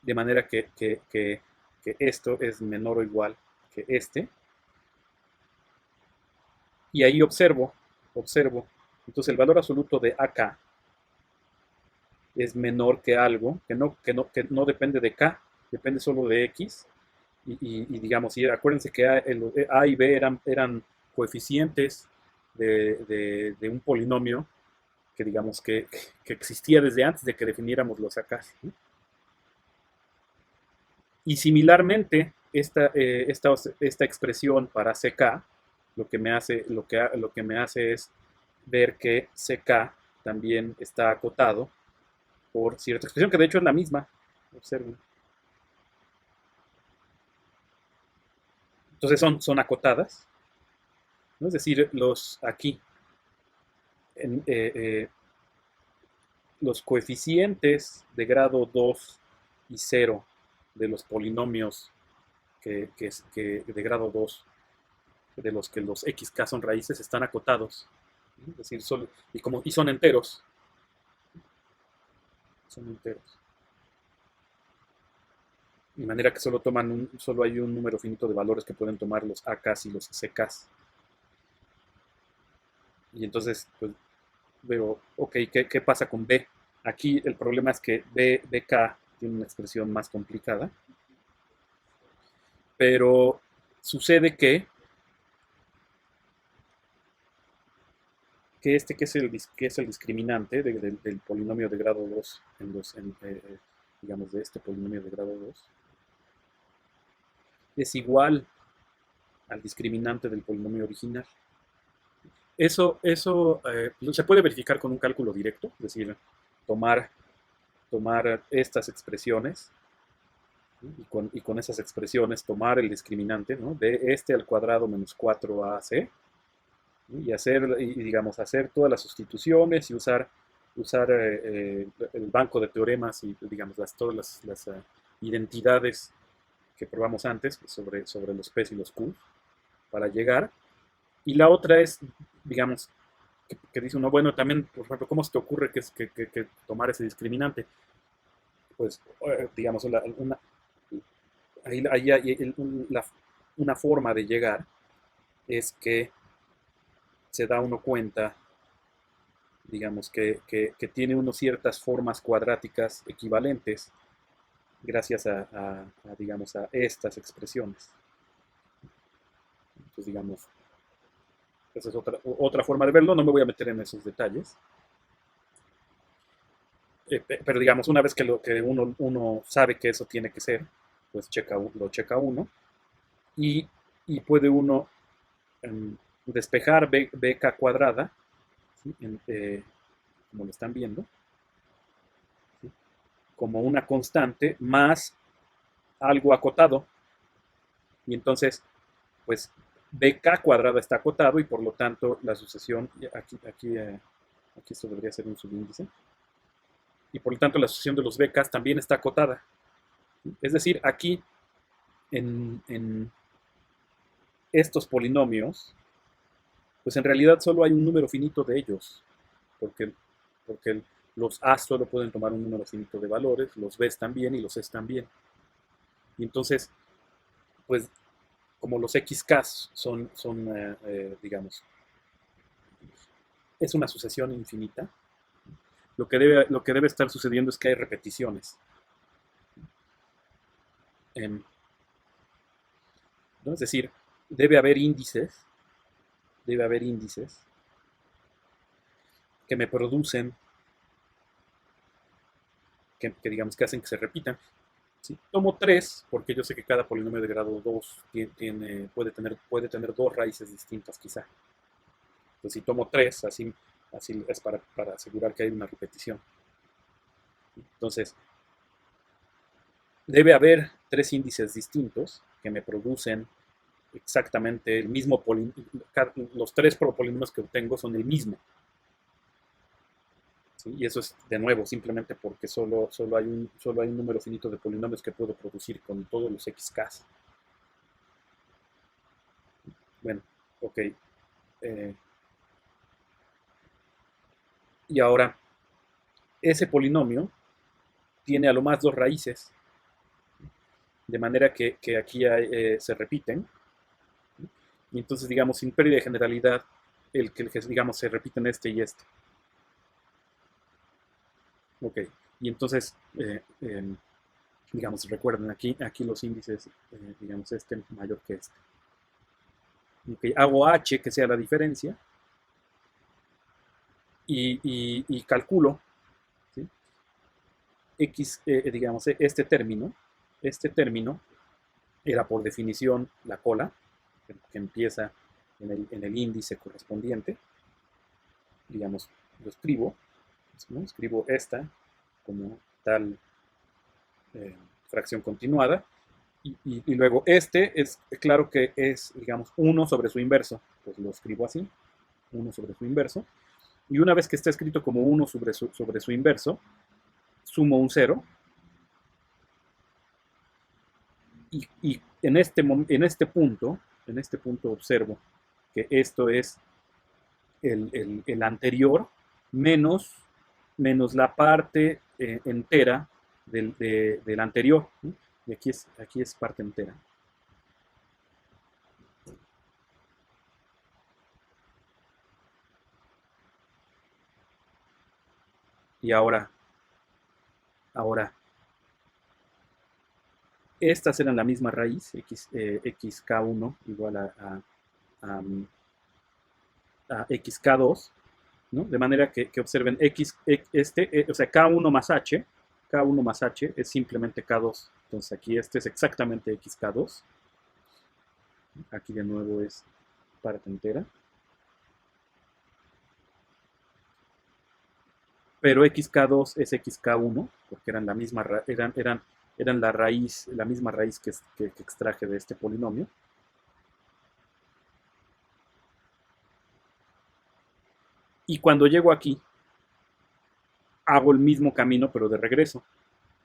de manera que esto es menor o igual que este. Y ahí observo. Entonces el valor absoluto de acá es menor que algo que no depende de k, depende solo de x. Y digamos, y acuérdense que A y B eran coeficientes de un polinomio que digamos que existía desde antes de que definiéramos los acá. ¿Sí? Y similarmente, esta expresión para CK lo que me hace es ver que CK también está acotado por cierta expresión, que de hecho es la misma. Observen. Entonces son acotadas, ¿no? Es decir, aquí, en los coeficientes de grado 2 y 0 de los polinomios que de grado 2 de los que los xk son raíces, están acotados. ¿No? Es decir, y son enteros. Son enteros. De manera que solo hay un número finito de valores que pueden tomar los AKs y los CKs. Y entonces, pues, veo, ok, ¿qué pasa con B? Aquí el problema es que BK tiene una expresión más complicada, pero sucede que es el discriminante del polinomio de grado 2 digamos, de este polinomio de grado 2 es igual al discriminante del polinomio original. Eso se puede verificar con un cálculo directo, es decir, tomar, tomar estas expresiones, ¿no? Y con esas expresiones tomar el discriminante, ¿no? De este al cuadrado menos 4ac, ¿no? Digamos, hacer todas las sustituciones y usar el banco de teoremas y, digamos, todas las identidades que probamos antes sobre los P's y los Q's para llegar. Y la otra es, digamos, que dice uno, bueno, también, por ejemplo, ¿cómo se te ocurre que tomar ese discriminante? Pues, digamos, una forma de llegar es que se da uno cuenta, digamos, que tiene uno ciertas formas cuadráticas equivalentes gracias digamos, a estas expresiones. Entonces, digamos, esa es otra forma de verlo, no me voy a meter en esos detalles. Pero digamos, una vez que uno sabe que eso tiene que ser, pues lo checa uno y, y puede uno despejar BK cuadrada, ¿sí? Como lo están viendo, ¿sí? Como una constante más algo acotado. Y entonces, pues BK cuadrada está acotado y por lo tanto la sucesión, aquí esto debería ser un subíndice, y por lo tanto la sucesión de los BKs también está acotada. Es decir, aquí en estos polinomios, pues en realidad solo hay un número finito de ellos, porque, porque los A solo pueden tomar un número finito de valores, los B también y los C también. Y entonces, pues como los XK digamos, es una sucesión infinita, lo que debe estar sucediendo es que hay repeticiones. ¿no? Es decir, debe haber índices, debe haber índices que me producen, digamos que hacen que se repitan. ¿Sí? Tomo 3 porque yo sé que cada polinomio de grado 2 puede tener dos raíces distintas quizá. Entonces si tomo 3 así es para asegurar que hay una repetición. Entonces, debe haber 3 índices distintos que me producen exactamente el mismo polinomio. Los 3 polinomios que obtengo son el mismo. ¿Sí? Y eso es, de nuevo, simplemente porque solo hay un número finito de polinomios que puedo producir con todos los xk. Bueno, ok. Eh, y ahora, ese polinomio tiene a lo más 2 raíces, de manera que aquí se repiten. Y entonces, digamos, sin pérdida de generalidad, digamos, se repiten este y este. Ok. Y entonces, digamos, recuerden, aquí los índices, digamos, este mayor que este. Okay. Hago h, que sea la diferencia, y calculo, ¿sí? X, digamos, este término era por definición la cola, que empieza en el índice correspondiente. Digamos, lo escribo, ¿no? Escribo esta como tal fracción continuada, y luego este es claro que es, digamos, 1 sobre su inverso, pues lo escribo así, 1 sobre su inverso, y una vez que está escrito como 1 sobre su inverso, sumo un 0, y en este punto observo que esto es el anterior menos la parte entera del anterior, ¿sí? Y aquí es parte entera. Y ahora, estas eran la misma raíz, xk1 igual a xk2, ¿no? De manera que observen o sea, k1 más h es simplemente k2. Entonces aquí este es exactamente xk2. Aquí de nuevo es parte entera. Pero xk2 es xk1, porque eran la misma, eran la misma raíz que extraje de este polinomio. Y cuando llego aquí, hago el mismo camino, pero de regreso.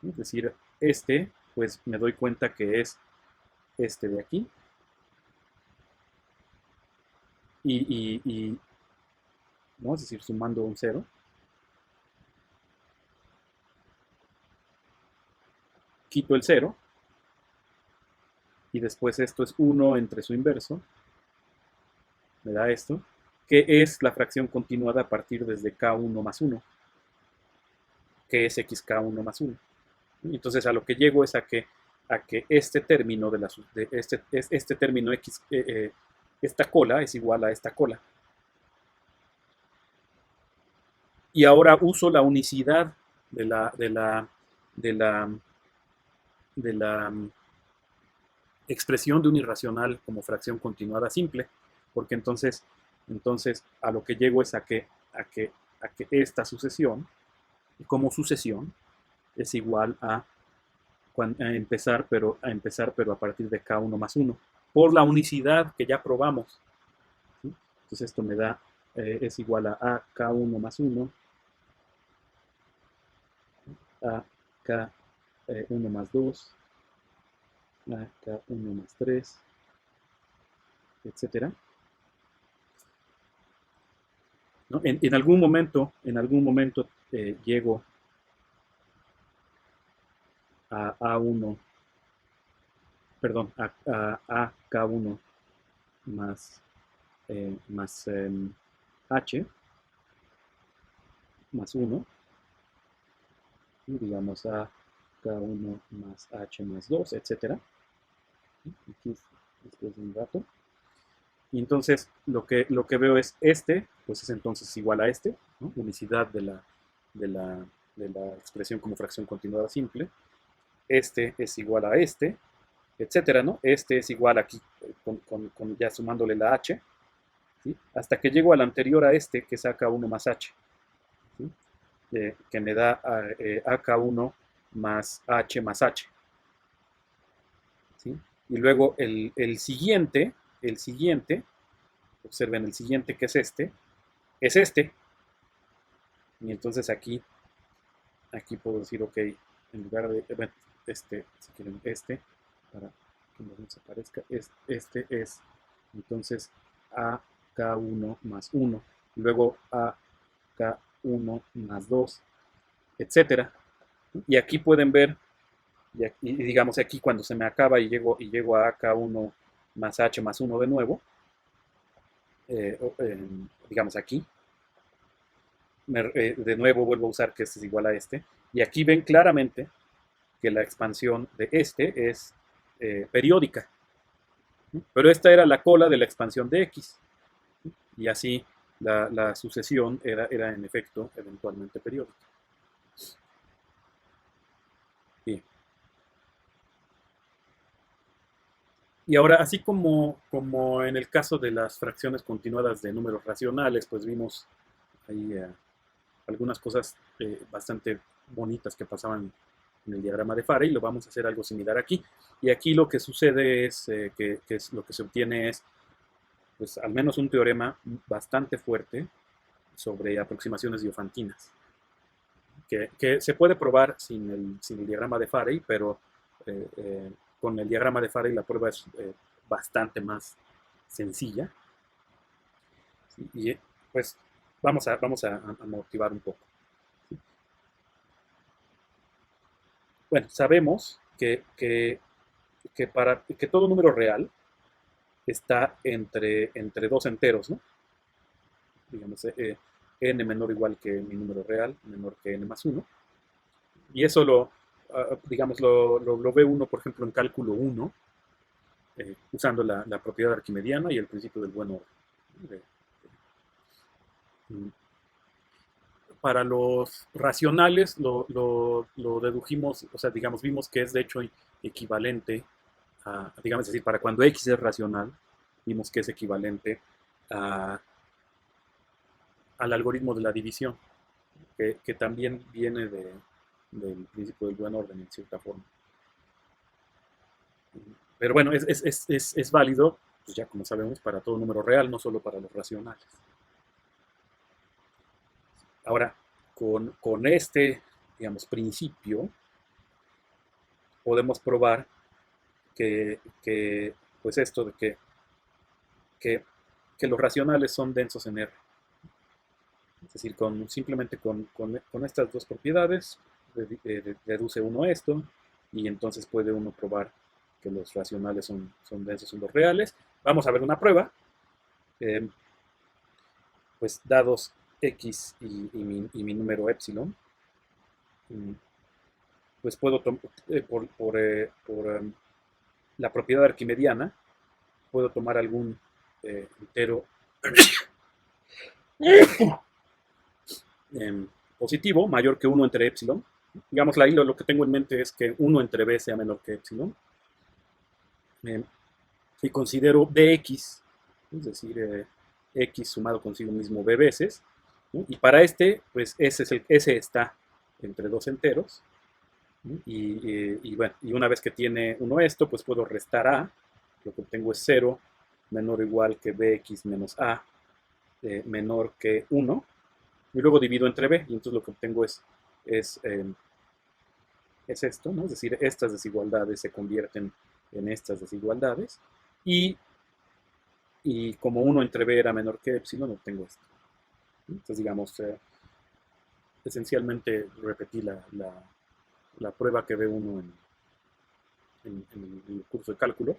Es decir, pues me doy cuenta que es este de aquí. ¿No? Es decir, sumando un 0. Quito el 0. Y después esto es 1 entre su inverso. Me da esto, que es la fracción continuada a partir desde k1 más 1, que es xk1 más 1. Entonces a lo que llego es a que este término este término x, esta cola es igual a esta cola. Y ahora uso la unicidad de la, de la, de la, de la expresión de un irracional como fracción continuada simple, porque entonces a lo que llego es a que esta sucesión, como sucesión, es igual a empezar, pero a partir de k1 más 1, por la unicidad que ya probamos. ¿Sí? Entonces esto me da, es igual a k1 más 1, a k1 más 2, a k1 más 3, etcétera. ¿No? En algún momento llego a A1, perdón, a K1 más H más 1, y digamos a K1 más H más 2, etcétera. Aquí después de un rato. Y entonces lo que veo es este, pues es entonces igual a este, ¿no? Unicidad de la, de la expresión como fracción continuada simple. Este es igual a este, etcétera, ¿no? Este es igual aquí, ya sumándole la h, ¿sí? Hasta que llego al anterior a este, que es AK1 más h, ¿sí? Que me da AK1 más h, ¿sí? Y luego el siguiente, observen el siguiente que es este, y entonces aquí puedo decir, ok, en lugar de, bueno, si quieren, para que no nos aparezca, este es, entonces, AK1 más 1, luego AK1 más 2, etcétera. Y aquí pueden ver, y digamos aquí cuando se me acaba y llego a AK1 más H más 1 de nuevo, digamos aquí, de nuevo vuelvo a usar que este es igual a este, y aquí ven claramente que la expansión de este es periódica, ¿no? Pero esta era la cola de la expansión de X, ¿no? Y así la sucesión era en efecto eventualmente periódica. Bien. Y ahora, así como en el caso de las fracciones continuadas de números racionales, pues vimos ahí algunas cosas bastante bonitas que pasaban en el diagrama de Farey, lo vamos a hacer algo similar aquí. Y aquí lo que sucede es que lo que se obtiene es, pues, al menos un teorema bastante fuerte sobre aproximaciones diofantinas, que se puede probar sin el diagrama de Farey, pero con el diagrama de Farey la prueba es bastante más sencilla. ¿Sí? Y pues vamos a motivar un poco. Bueno, sabemos que todo número real está entre dos enteros, ¿no? Digamos, n menor o igual que mi número real, menor que n más 1. Y eso digamos, lo ve uno, por ejemplo, en cálculo 1, usando la propiedad arquimediana y el principio del buen orden. Para los racionales lo dedujimos, o sea, digamos, vimos que es de hecho equivalente digamos, es decir, para cuando X es racional, vimos que es equivalente a, al algoritmo de la división, que también viene del principio del buen orden, en cierta forma. Pero bueno, es válido, pues ya como sabemos, para todo número real, no solo para los racionales. Ahora, con este, digamos, principio, podemos probar pues esto de que, que los racionales son densos en R. Es decir, simplemente con estas dos propiedades deduce uno esto y entonces puede uno probar que los racionales son densos en los reales. Vamos a ver una prueba. Pues dados X y mi número epsilon, pues puedo por la propiedad arquimediana, puedo tomar algún entero positivo mayor que 1 entre epsilon. Digamos, ahí lo que tengo en mente es que 1 entre b sea menor que epsilon. Y considero bx, es decir, x sumado consigo mismo b veces, ¿no? Y para pues ese está entre dos enteros, ¿no? Bueno, y una vez que tiene uno esto, pues puedo restar a, lo que obtengo es 0 menor o igual que bx menos a menor que 1, y luego divido entre b, y entonces lo que obtengo es, es esto, ¿no? Es decir, estas desigualdades se convierten en estas desigualdades, y, y como 1 entre b era menor que epsilon, obtengo esto. Entonces, digamos, esencialmente repetí la prueba que ve uno en el curso de cálculo,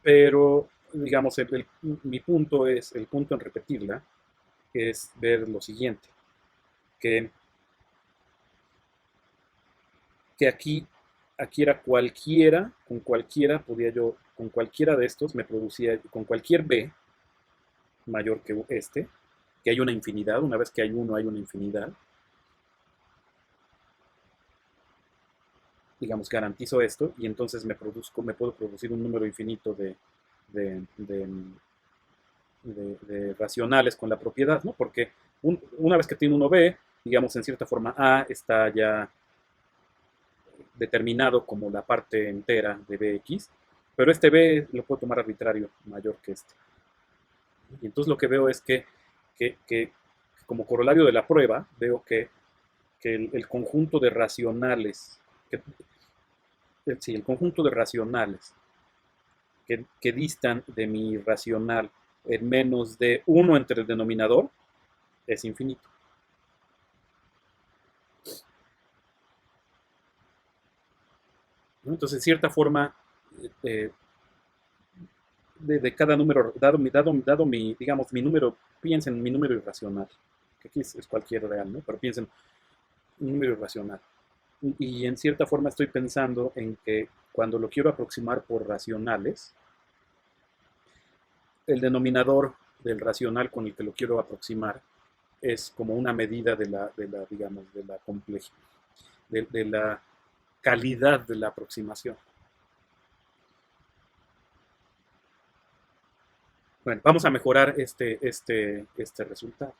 pero digamos, mi punto el punto en repetirla es ver lo siguiente, que aquí aquí era cualquiera, con cualquiera podía yo, con cualquiera de estos me producía, con cualquier b mayor que este, que hay una infinidad, una vez que hay uno hay una infinidad, digamos, garantizo esto y entonces me puedo producir un número infinito de, de, de racionales con la propiedad, ¿no? Porque una vez que tiene uno b, digamos, en cierta forma A está ya determinado como la parte entera de bx, pero este b lo puedo tomar arbitrario mayor que este. Y entonces lo que veo es que como corolario de la prueba, veo que el conjunto de racionales, sí, el conjunto de racionales que distan de mi racional en menos de uno entre el denominador es infinito. ¿No? Entonces, en cierta forma, eh, de cada número, dado mi, digamos, mi número, piensen en mi número irracional, que aquí es cualquier real, ¿no? Pero piensen en un número irracional. Y en cierta forma estoy pensando en que cuando lo quiero aproximar por racionales, el denominador del racional con el que lo quiero aproximar es como una medida de la digamos, de la complejidad, de la calidad de la aproximación. Bueno, vamos a mejorar este resultado,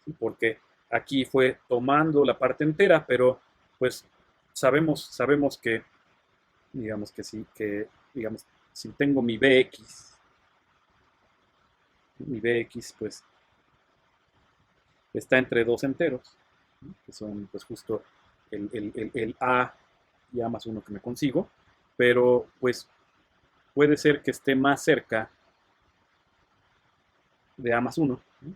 ¿sí? Porque aquí fue tomando la parte entera, pero pues sabemos que, digamos que sí, que, digamos, si tengo mi bx pues está entre dos enteros, ¿no? Que son pues justo el a y a más uno que me consigo, pero pues puede ser que esté más cerca de a más uno, ¿no?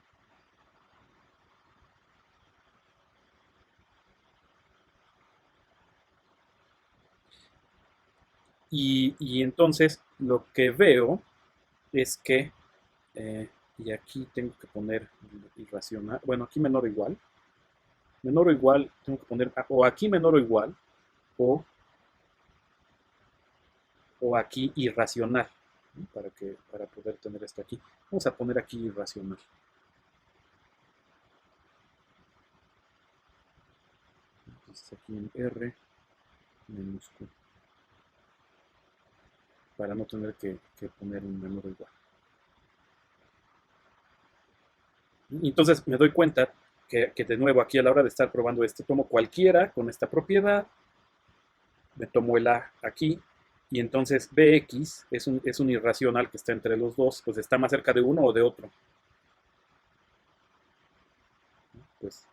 Y entonces lo que veo es que, y aquí tengo que poner irracional, bueno, aquí menor o igual, tengo que poner, o aquí menor o igual, o, o aquí irracional, ¿no? Para poder tener esto aquí. Vamos a poner aquí irracional. Entonces aquí en R minúsculo, para no tener que poner un menor o igual. Y entonces me doy cuenta que de nuevo aquí a la hora de estar probando tomo cualquiera con esta propiedad, me tomo el A aquí, y entonces Bx es un irracional que está entre los dos, pues está más cerca de uno o de otro. Pues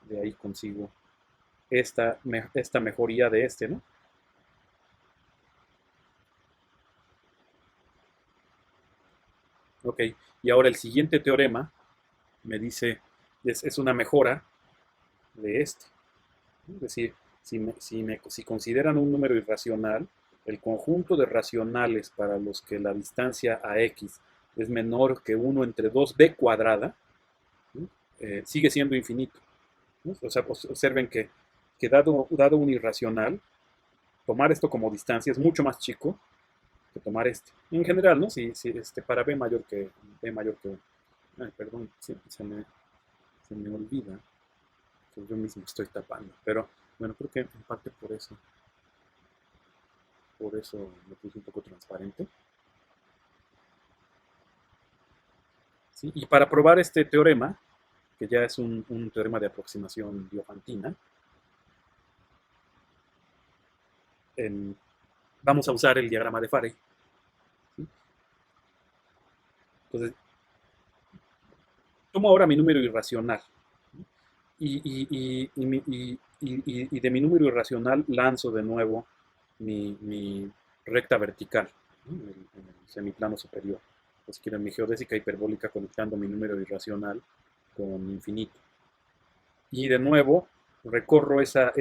de ahí consigo esta mejoría de este, ¿no? Ok, y ahora el siguiente teorema me dice, es una mejora de este. Es decir, si consideran un número irracional, el conjunto de racionales para los que la distancia a x es menor que 1 entre 2b cuadrada, ¿sí? Sigue siendo infinito, ¿no? O sea, observen que dado un irracional, tomar esto como distancia es mucho más chico que tomar este. En general, ¿no? Si para b mayor que 1. Ay, perdón, se me olvida que yo mismo estoy tapando. Pero bueno, creo que en parte por eso lo puse un poco transparente. ¿Sí? Y para probar este teorema, que ya es un teorema de aproximación diofantina, vamos a usar el diagrama de Farey. ¿Sí? Entonces, tomo ahora mi número irracional. Y de mi número irracional lanzo de nuevo mi recta vertical, ¿no? En el semiplano superior. Pues quiero mi geodésica hiperbólica conectando mi número irracional con infinito. Y de nuevo recorro esa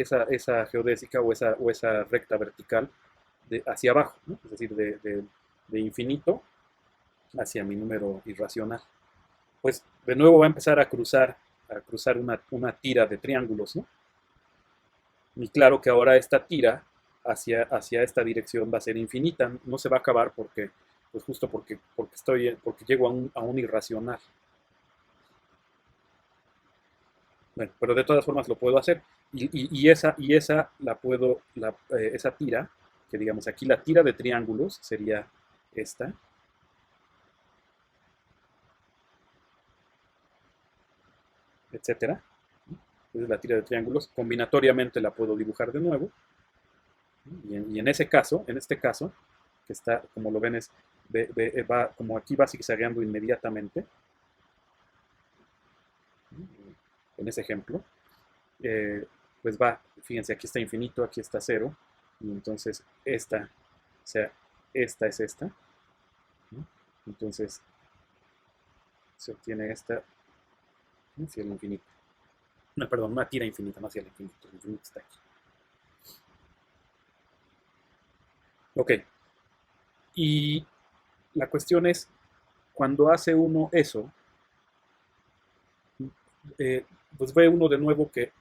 geodésica o esa recta vertical hacia abajo, ¿no? Es decir, de infinito hacia mi número irracional. Pues de nuevo va a empezar a cruzar una tira de triángulos, ¿no? Y claro que ahora esta tira hacia esta dirección va a ser infinita, no se va a acabar porque, pues justo porque llego a un irracional. Bueno, pero de todas formas lo puedo hacer. Y esa la puedo, esa tira, que digamos aquí la tira de triángulos sería esta, etcétera. Entonces la tira de triángulos, combinatoriamente la puedo dibujar de nuevo. Y en ese caso, en este caso, que está, como lo ven, va, como aquí va zigzagueando inmediatamente, en ese ejemplo, eh, pues va, fíjense, aquí está infinito, aquí está cero, y entonces o sea, esta es esta, ¿no? Entonces se obtiene esta hacia el infinito. No, perdón, una tira infinita, no hacia el infinito está aquí. Ok, y la cuestión es, cuando hace uno eso, eh, pues ve uno de nuevo que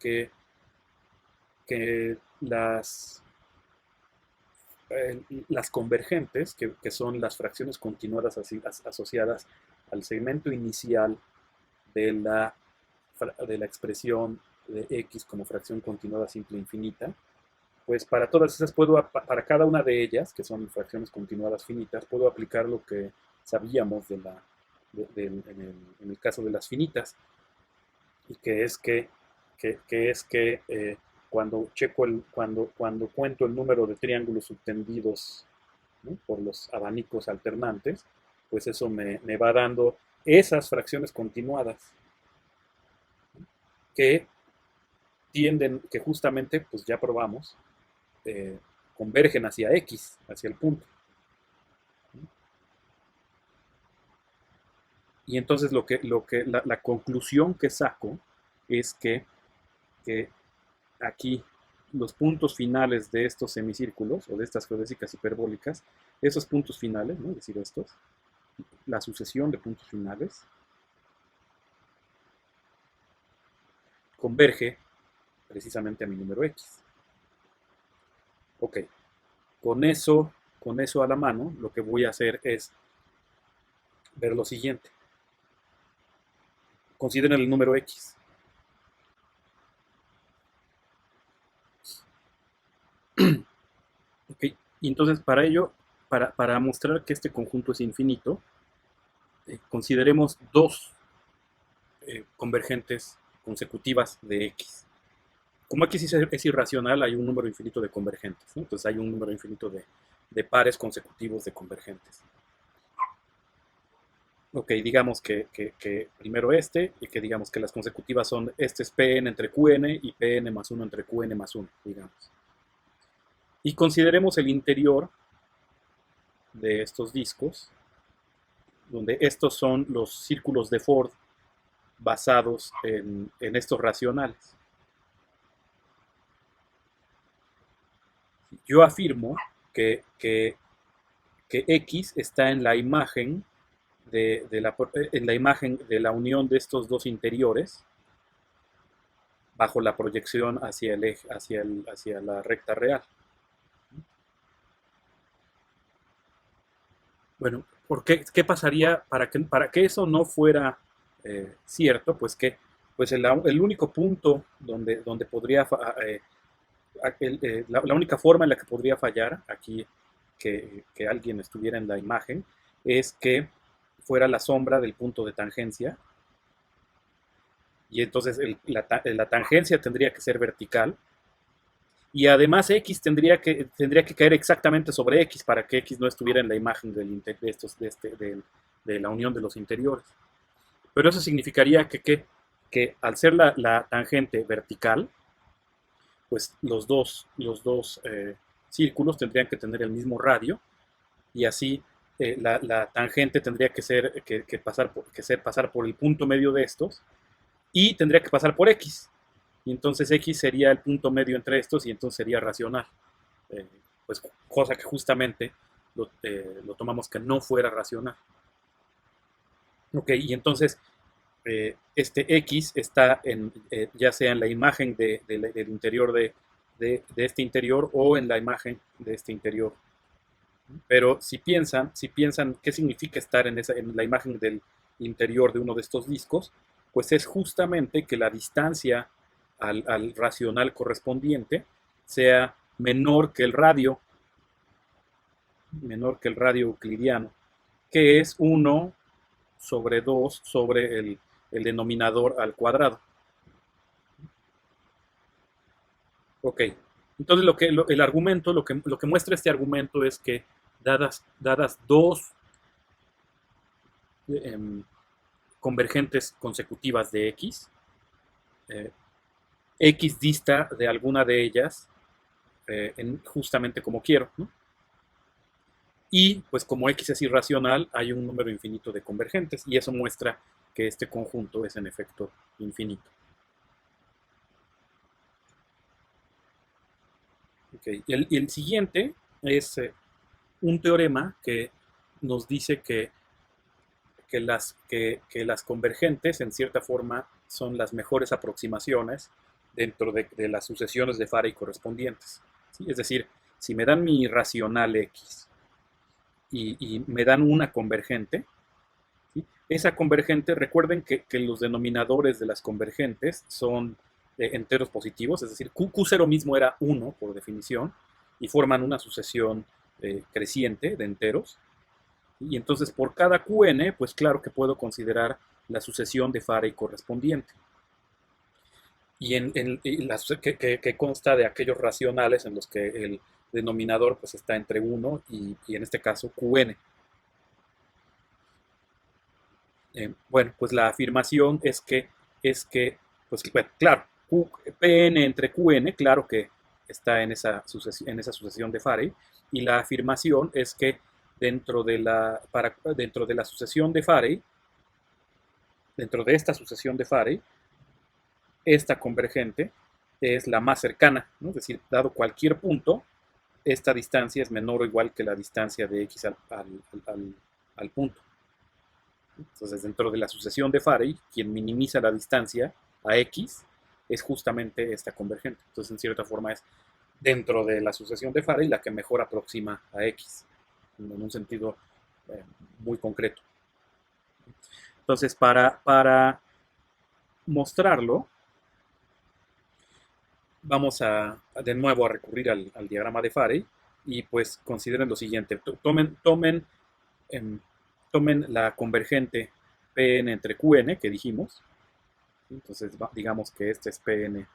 las convergentes, que son las fracciones continuadas asociadas al segmento inicial de la expresión de x como fracción continuada simple infinita, pues para todas esas para cada una de ellas, que son fracciones continuadas finitas, puedo aplicar lo que sabíamos en el caso de las finitas, y que es que cuando cuento el número de triángulos subtendidos, ¿no?, por los abanicos alternantes, pues eso me va dando esas fracciones continuadas que que justamente, pues ya probamos, eh, convergen hacia X, hacia el punto. Y entonces la conclusión que saco es que aquí los puntos finales de estos semicírculos o de estas geodésicas hiperbólicas, esos puntos finales, ¿no?, es decir, la sucesión de puntos finales, converge precisamente a mi número X. Ok, con eso a la mano, lo que voy a hacer es ver lo siguiente. Consideren el número X. Ok, y entonces para ello, para mostrar que este conjunto es infinito, consideremos dos convergentes consecutivas de X. Como X es irracional, hay un número infinito de convergentes, ¿no? Entonces hay un número infinito de pares consecutivos de convergentes. Ok, digamos que primero y que digamos que las consecutivas son, este es Pn entre Qn y Pn más 1 entre Qn más 1, digamos. Y consideremos el interior de estos discos, donde estos son los círculos de Ford basados en estos racionales. Yo afirmo que X está en la imagen en la imagen de la unión de estos dos interiores bajo la proyección hacia el eje, hacia la recta real. Bueno, ¿qué pasaría para que eso no fuera cierto? Pues el único punto donde podría, la única forma en la que podría fallar aquí que alguien estuviera en la imagen es que fuera la sombra del punto de tangencia, y entonces la tangencia tendría que ser vertical, y además X tendría que caer exactamente sobre X para que X no estuviera en la imagen de la unión de los interiores. Pero eso significaría que al ser la tangente vertical, pues los dos círculos tendrían que tener el mismo radio, y así la tangente tendría que pasar por el punto medio de estos, y tendría que pasar por X. Y entonces X sería el punto medio entre estos, y entonces sería racional. Eh, pues cosa que justamente lo tomamos que no fuera racional. Ok, y entonces este X está ya sea en la imagen del interior de este interior o en la imagen de este interior. Pero si piensan qué significa estar en la imagen del interior de uno de estos discos, pues es justamente que la distancia al racional correspondiente sea menor que el radio euclidiano, que es 1/2 sobre el denominador al cuadrado. Ok, entonces el argumento, lo que muestra este argumento es que dadas dos em, convergentes consecutivas de x, eh, x dista de alguna de ellas justamente como quiero, ¿no? Y pues como x es irracional, hay un número infinito de convergentes y eso muestra que este conjunto es en efecto infinito. Okay. El siguiente es un teorema que nos dice que las convergentes en cierta forma son las mejores aproximaciones dentro de las sucesiones de Faraday correspondientes, ¿sí? Es decir, si me dan mi racional x y me dan una convergente, ¿sí? Esa convergente, recuerden que los denominadores de las convergentes son enteros positivos, es decir, Q0 mismo era 1 por definición, y forman una sucesión creciente de enteros. Y entonces por cada Qn, pues claro que puedo considerar la sucesión de Faraday correspondiente. Que consta de aquellos racionales en los que el denominador pues está entre 1 y en este caso Qn. Bueno, pues la afirmación pues claro, Pn entre Qn, claro que está en esa sucesión de Faraday, y la afirmación es que dentro de la sucesión de Faraday, dentro de esta sucesión de Faraday, esta convergente es la más cercana, ¿no? Es decir, dado cualquier punto, esta distancia es menor o igual que la distancia de x al punto. Entonces, dentro de la sucesión de Faraday, quien minimiza la distancia a x es justamente esta convergente. Entonces, en cierta forma, es dentro de la sucesión de Faraday la que mejor aproxima a x, en un sentido muy concreto. Entonces, para mostrarlo, vamos de nuevo a recurrir al diagrama de Faraday y pues consideren lo siguiente. Tomen la convergente Pn entre Qn que dijimos. Entonces digamos que este es Pn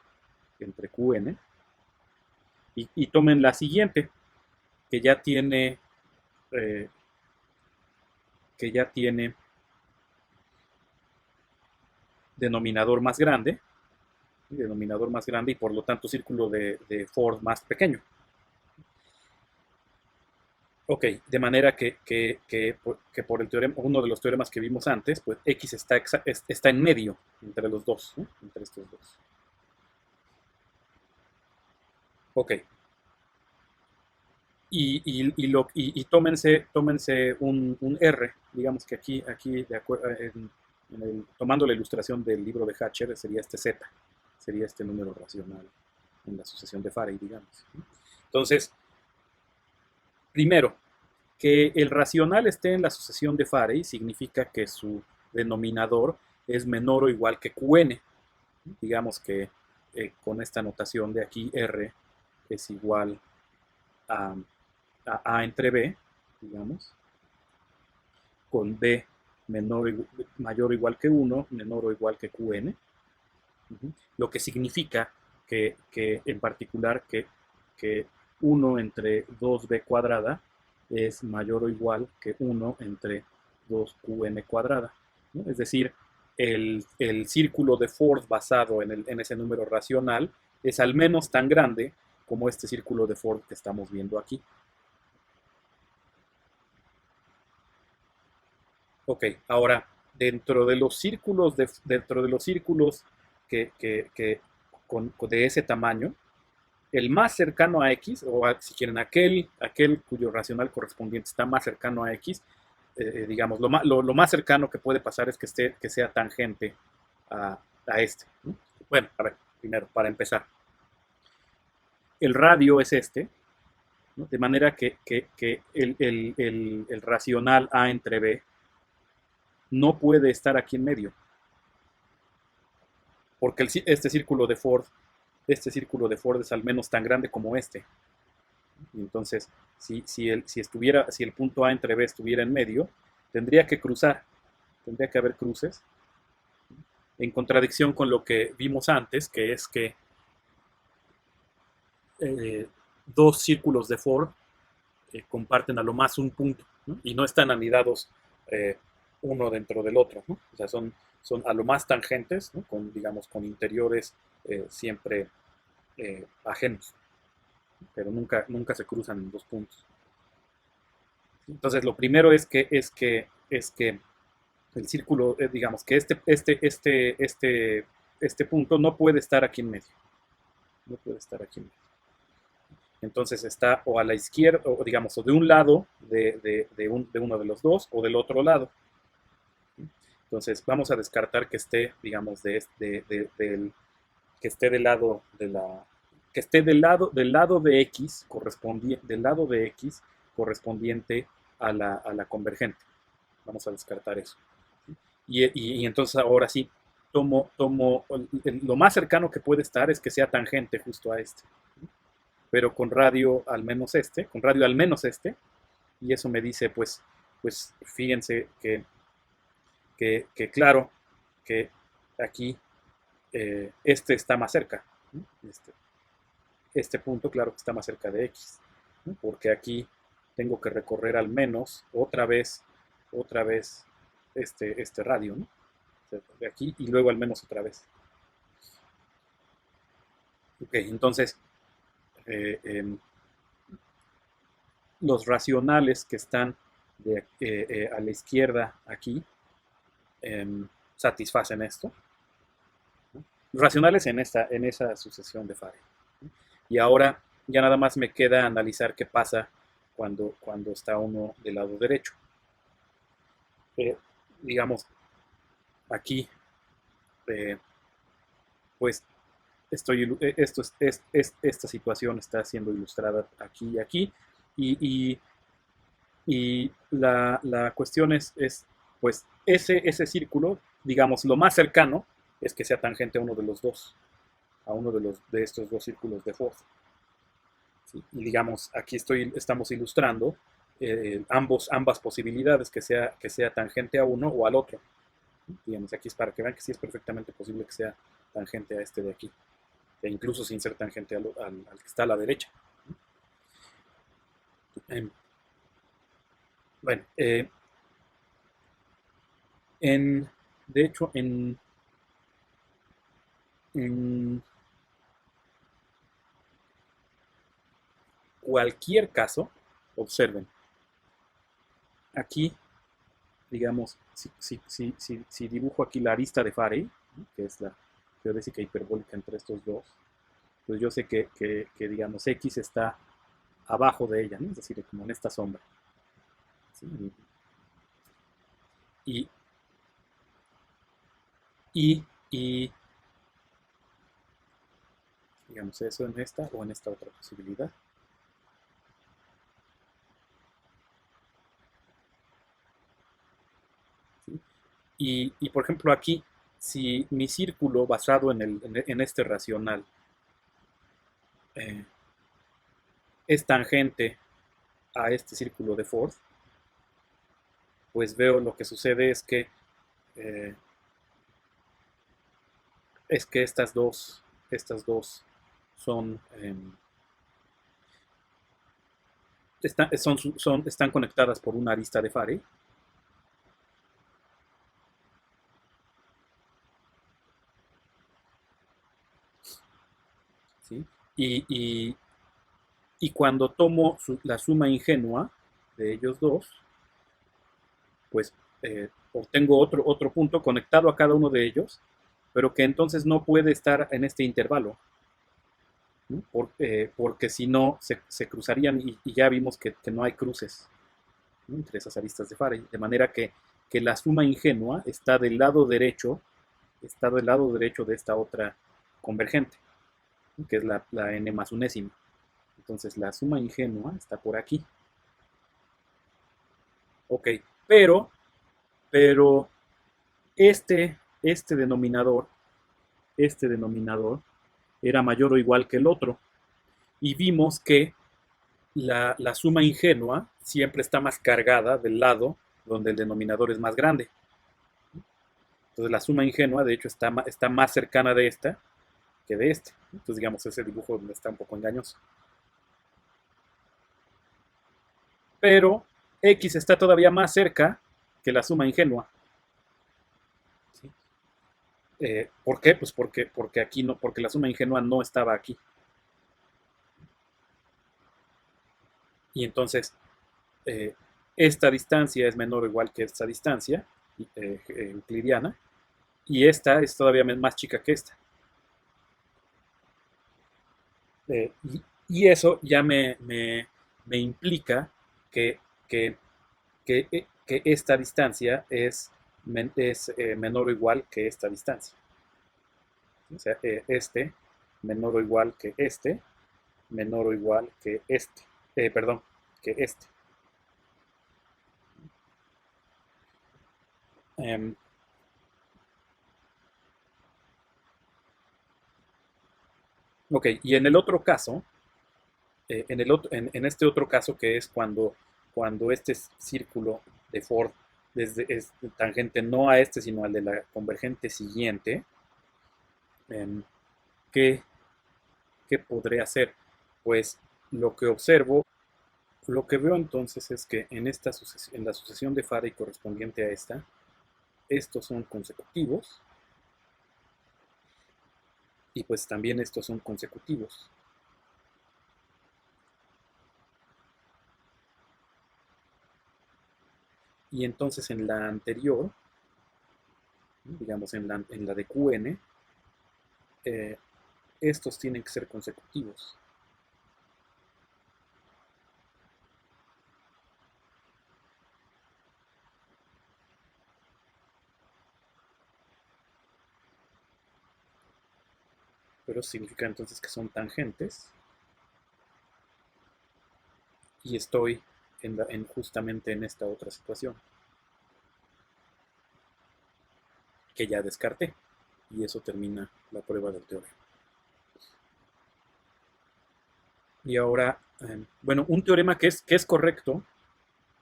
entre Qn. Y tomen la siguiente, que ya tiene denominador más grande y por lo tanto círculo de Ford más pequeño. Ok, de manera que por el teorema, uno de los teoremas que vimos antes, pues x está en medio entre los dos, ¿no? Entre estos dos. Ok. Y tómense un R, digamos que aquí de acuerdo, tomando la ilustración del libro de Hatcher, sería este Z, sería este número racional en la sucesión de Faraday, digamos. Entonces, primero, que el racional esté en la sucesión de Faraday significa que su denominador es menor o igual que Qn. Digamos que con esta notación de aquí, R es igual a A entre B, digamos, con B mayor o igual que 1, menor o igual que Qn, lo que significa que en particular que 1 entre 2b cuadrada es mayor o igual que 1 entre 2qn cuadrada, ¿no? Es decir, el círculo de Ford basado en ese número racional es al menos tan grande como este círculo de Ford que estamos viendo aquí. Ok, ahora, dentro de los círculos de ese tamaño, el más cercano a x, o si quieren, aquel cuyo racional correspondiente está más cercano a x, digamos, lo más cercano que puede pasar es que sea tangente a este, ¿no? Bueno, a ver, primero, para empezar. el radio es este, ¿no? De manera que, el racional A entre B no puede estar aquí en medio, porque este círculo de Ford es al menos tan grande como este. Y entonces, si el punto A entre B estuviera en medio, tendría que cruzar, tendría que haber cruces, en contradicción con lo que vimos antes, que es que dos círculos de Ford comparten a lo más un punto, ¿no? Y no están anidados uno dentro del otro, ¿no? O sea, son a lo más tangentes, ¿no? Digamos, con interiores siempre ajenos, pero nunca se cruzan en dos puntos. Entonces, lo primero es que el círculo, digamos, que este punto no puede estar aquí en medio. No puede estar aquí en medio. Entonces está o a la izquierda, o digamos, o de un lado de uno de los dos, o del otro lado. Entonces vamos a descartar que esté, digamos, que esté del lado de X, correspondiente a la convergente. Vamos a descartar eso. Y entonces ahora sí, lo más cercano que puede estar es que sea tangente justo a este. Pero con radio al menos este, y eso me dice, pues fíjense que claro, que aquí este está más cerca, ¿no? Este punto, claro que está más cerca de X, ¿no? Porque aquí tengo que recorrer al menos otra vez este radio, ¿no? De aquí y luego al menos otra vez. Ok, entonces los racionales que están a la izquierda aquí satisfacen esto, ¿no? Los racionales en esa sucesión de Farey. Y ahora ya nada más me queda analizar qué pasa cuando está uno del lado derecho. Digamos, aquí, pues esta situación está siendo ilustrada aquí y aquí, y la cuestión es pues ese círculo, digamos, lo más cercano es que sea tangente a uno de los dos, a uno de estos dos círculos de Ford. ¿Sí? Y digamos, aquí estamos ilustrando ambas posibilidades, que sea tangente a uno o al otro. Digamos, aquí es para que vean que sí es perfectamente posible que sea tangente a este de aquí, e incluso sin ser tangente al que está a la derecha. Bueno, de hecho, en cualquier caso, observen, aquí, digamos, si dibujo aquí la arista de Farey, ¿no? Que es la geodésica hiperbólica entre estos dos, pues yo sé que digamos, X está abajo de ella, ¿no? Es decir, como en esta sombra. ¿Sí? Y digamos, eso en esta o en esta otra posibilidad. ¿Sí? Y por ejemplo aquí, si mi círculo basado en este racional es tangente a este círculo de Ford, pues veo lo que sucede eh, es que estas dos son, están conectadas por una arista de Farey. ¿Sí? Y cuando tomo la suma ingenua de ellos dos, pues obtengo otro punto conectado a cada uno de ellos, pero que entonces no puede estar en este intervalo, ¿no? Porque si no se cruzarían, y ya vimos que no hay cruces, ¿no? Entre esas aristas de Farey, de manera que la suma ingenua está del lado derecho de esta otra convergente, ¿no? Que es la n más unésima. Entonces la suma ingenua está por aquí. Ok, pero, pero este denominador, era mayor o igual que el otro. Y vimos que la suma ingenua siempre está más cargada del lado donde el denominador es más grande. Entonces la suma ingenua, de hecho, está más cercana de esta que de este. Entonces, digamos, ese dibujo está un poco engañoso. Pero x está todavía más cerca que la suma ingenua. ¿Sí? ¿Por qué? Pues porque aquí no, porque la suma ingenua no estaba aquí. Y entonces, eh, esta distancia es menor o igual que esta distancia euclidiana, y esta es todavía más chica que esta. Y eso ya me implica que, que, que esta distancia es menor o igual que esta distancia. O sea, este menor o igual que este, menor o igual que este. Perdón, que este. Em, ok, y en el otro caso, en este otro caso que es cuando este círculo de Ford es tangente no a este, sino al de la convergente siguiente, em, ¿qué, qué podré hacer? Pues lo que observo, lo que veo entonces es que en la sucesión de Faraday correspondiente a esta, estos son consecutivos y pues también estos son consecutivos. Y entonces en la anterior, digamos en la de Qn, eh, estos tienen que ser consecutivos. Pero significa entonces que son tangentes y estoy justamente en esta otra situación que ya descarté, y eso termina la prueba del teorema. Y ahora, bueno, un teorema que es correcto,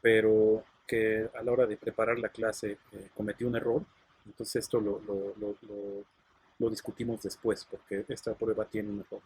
pero que a la hora de preparar la clase cometí un error. Entonces esto lo discutimos después, porque esta prueba tiene un error.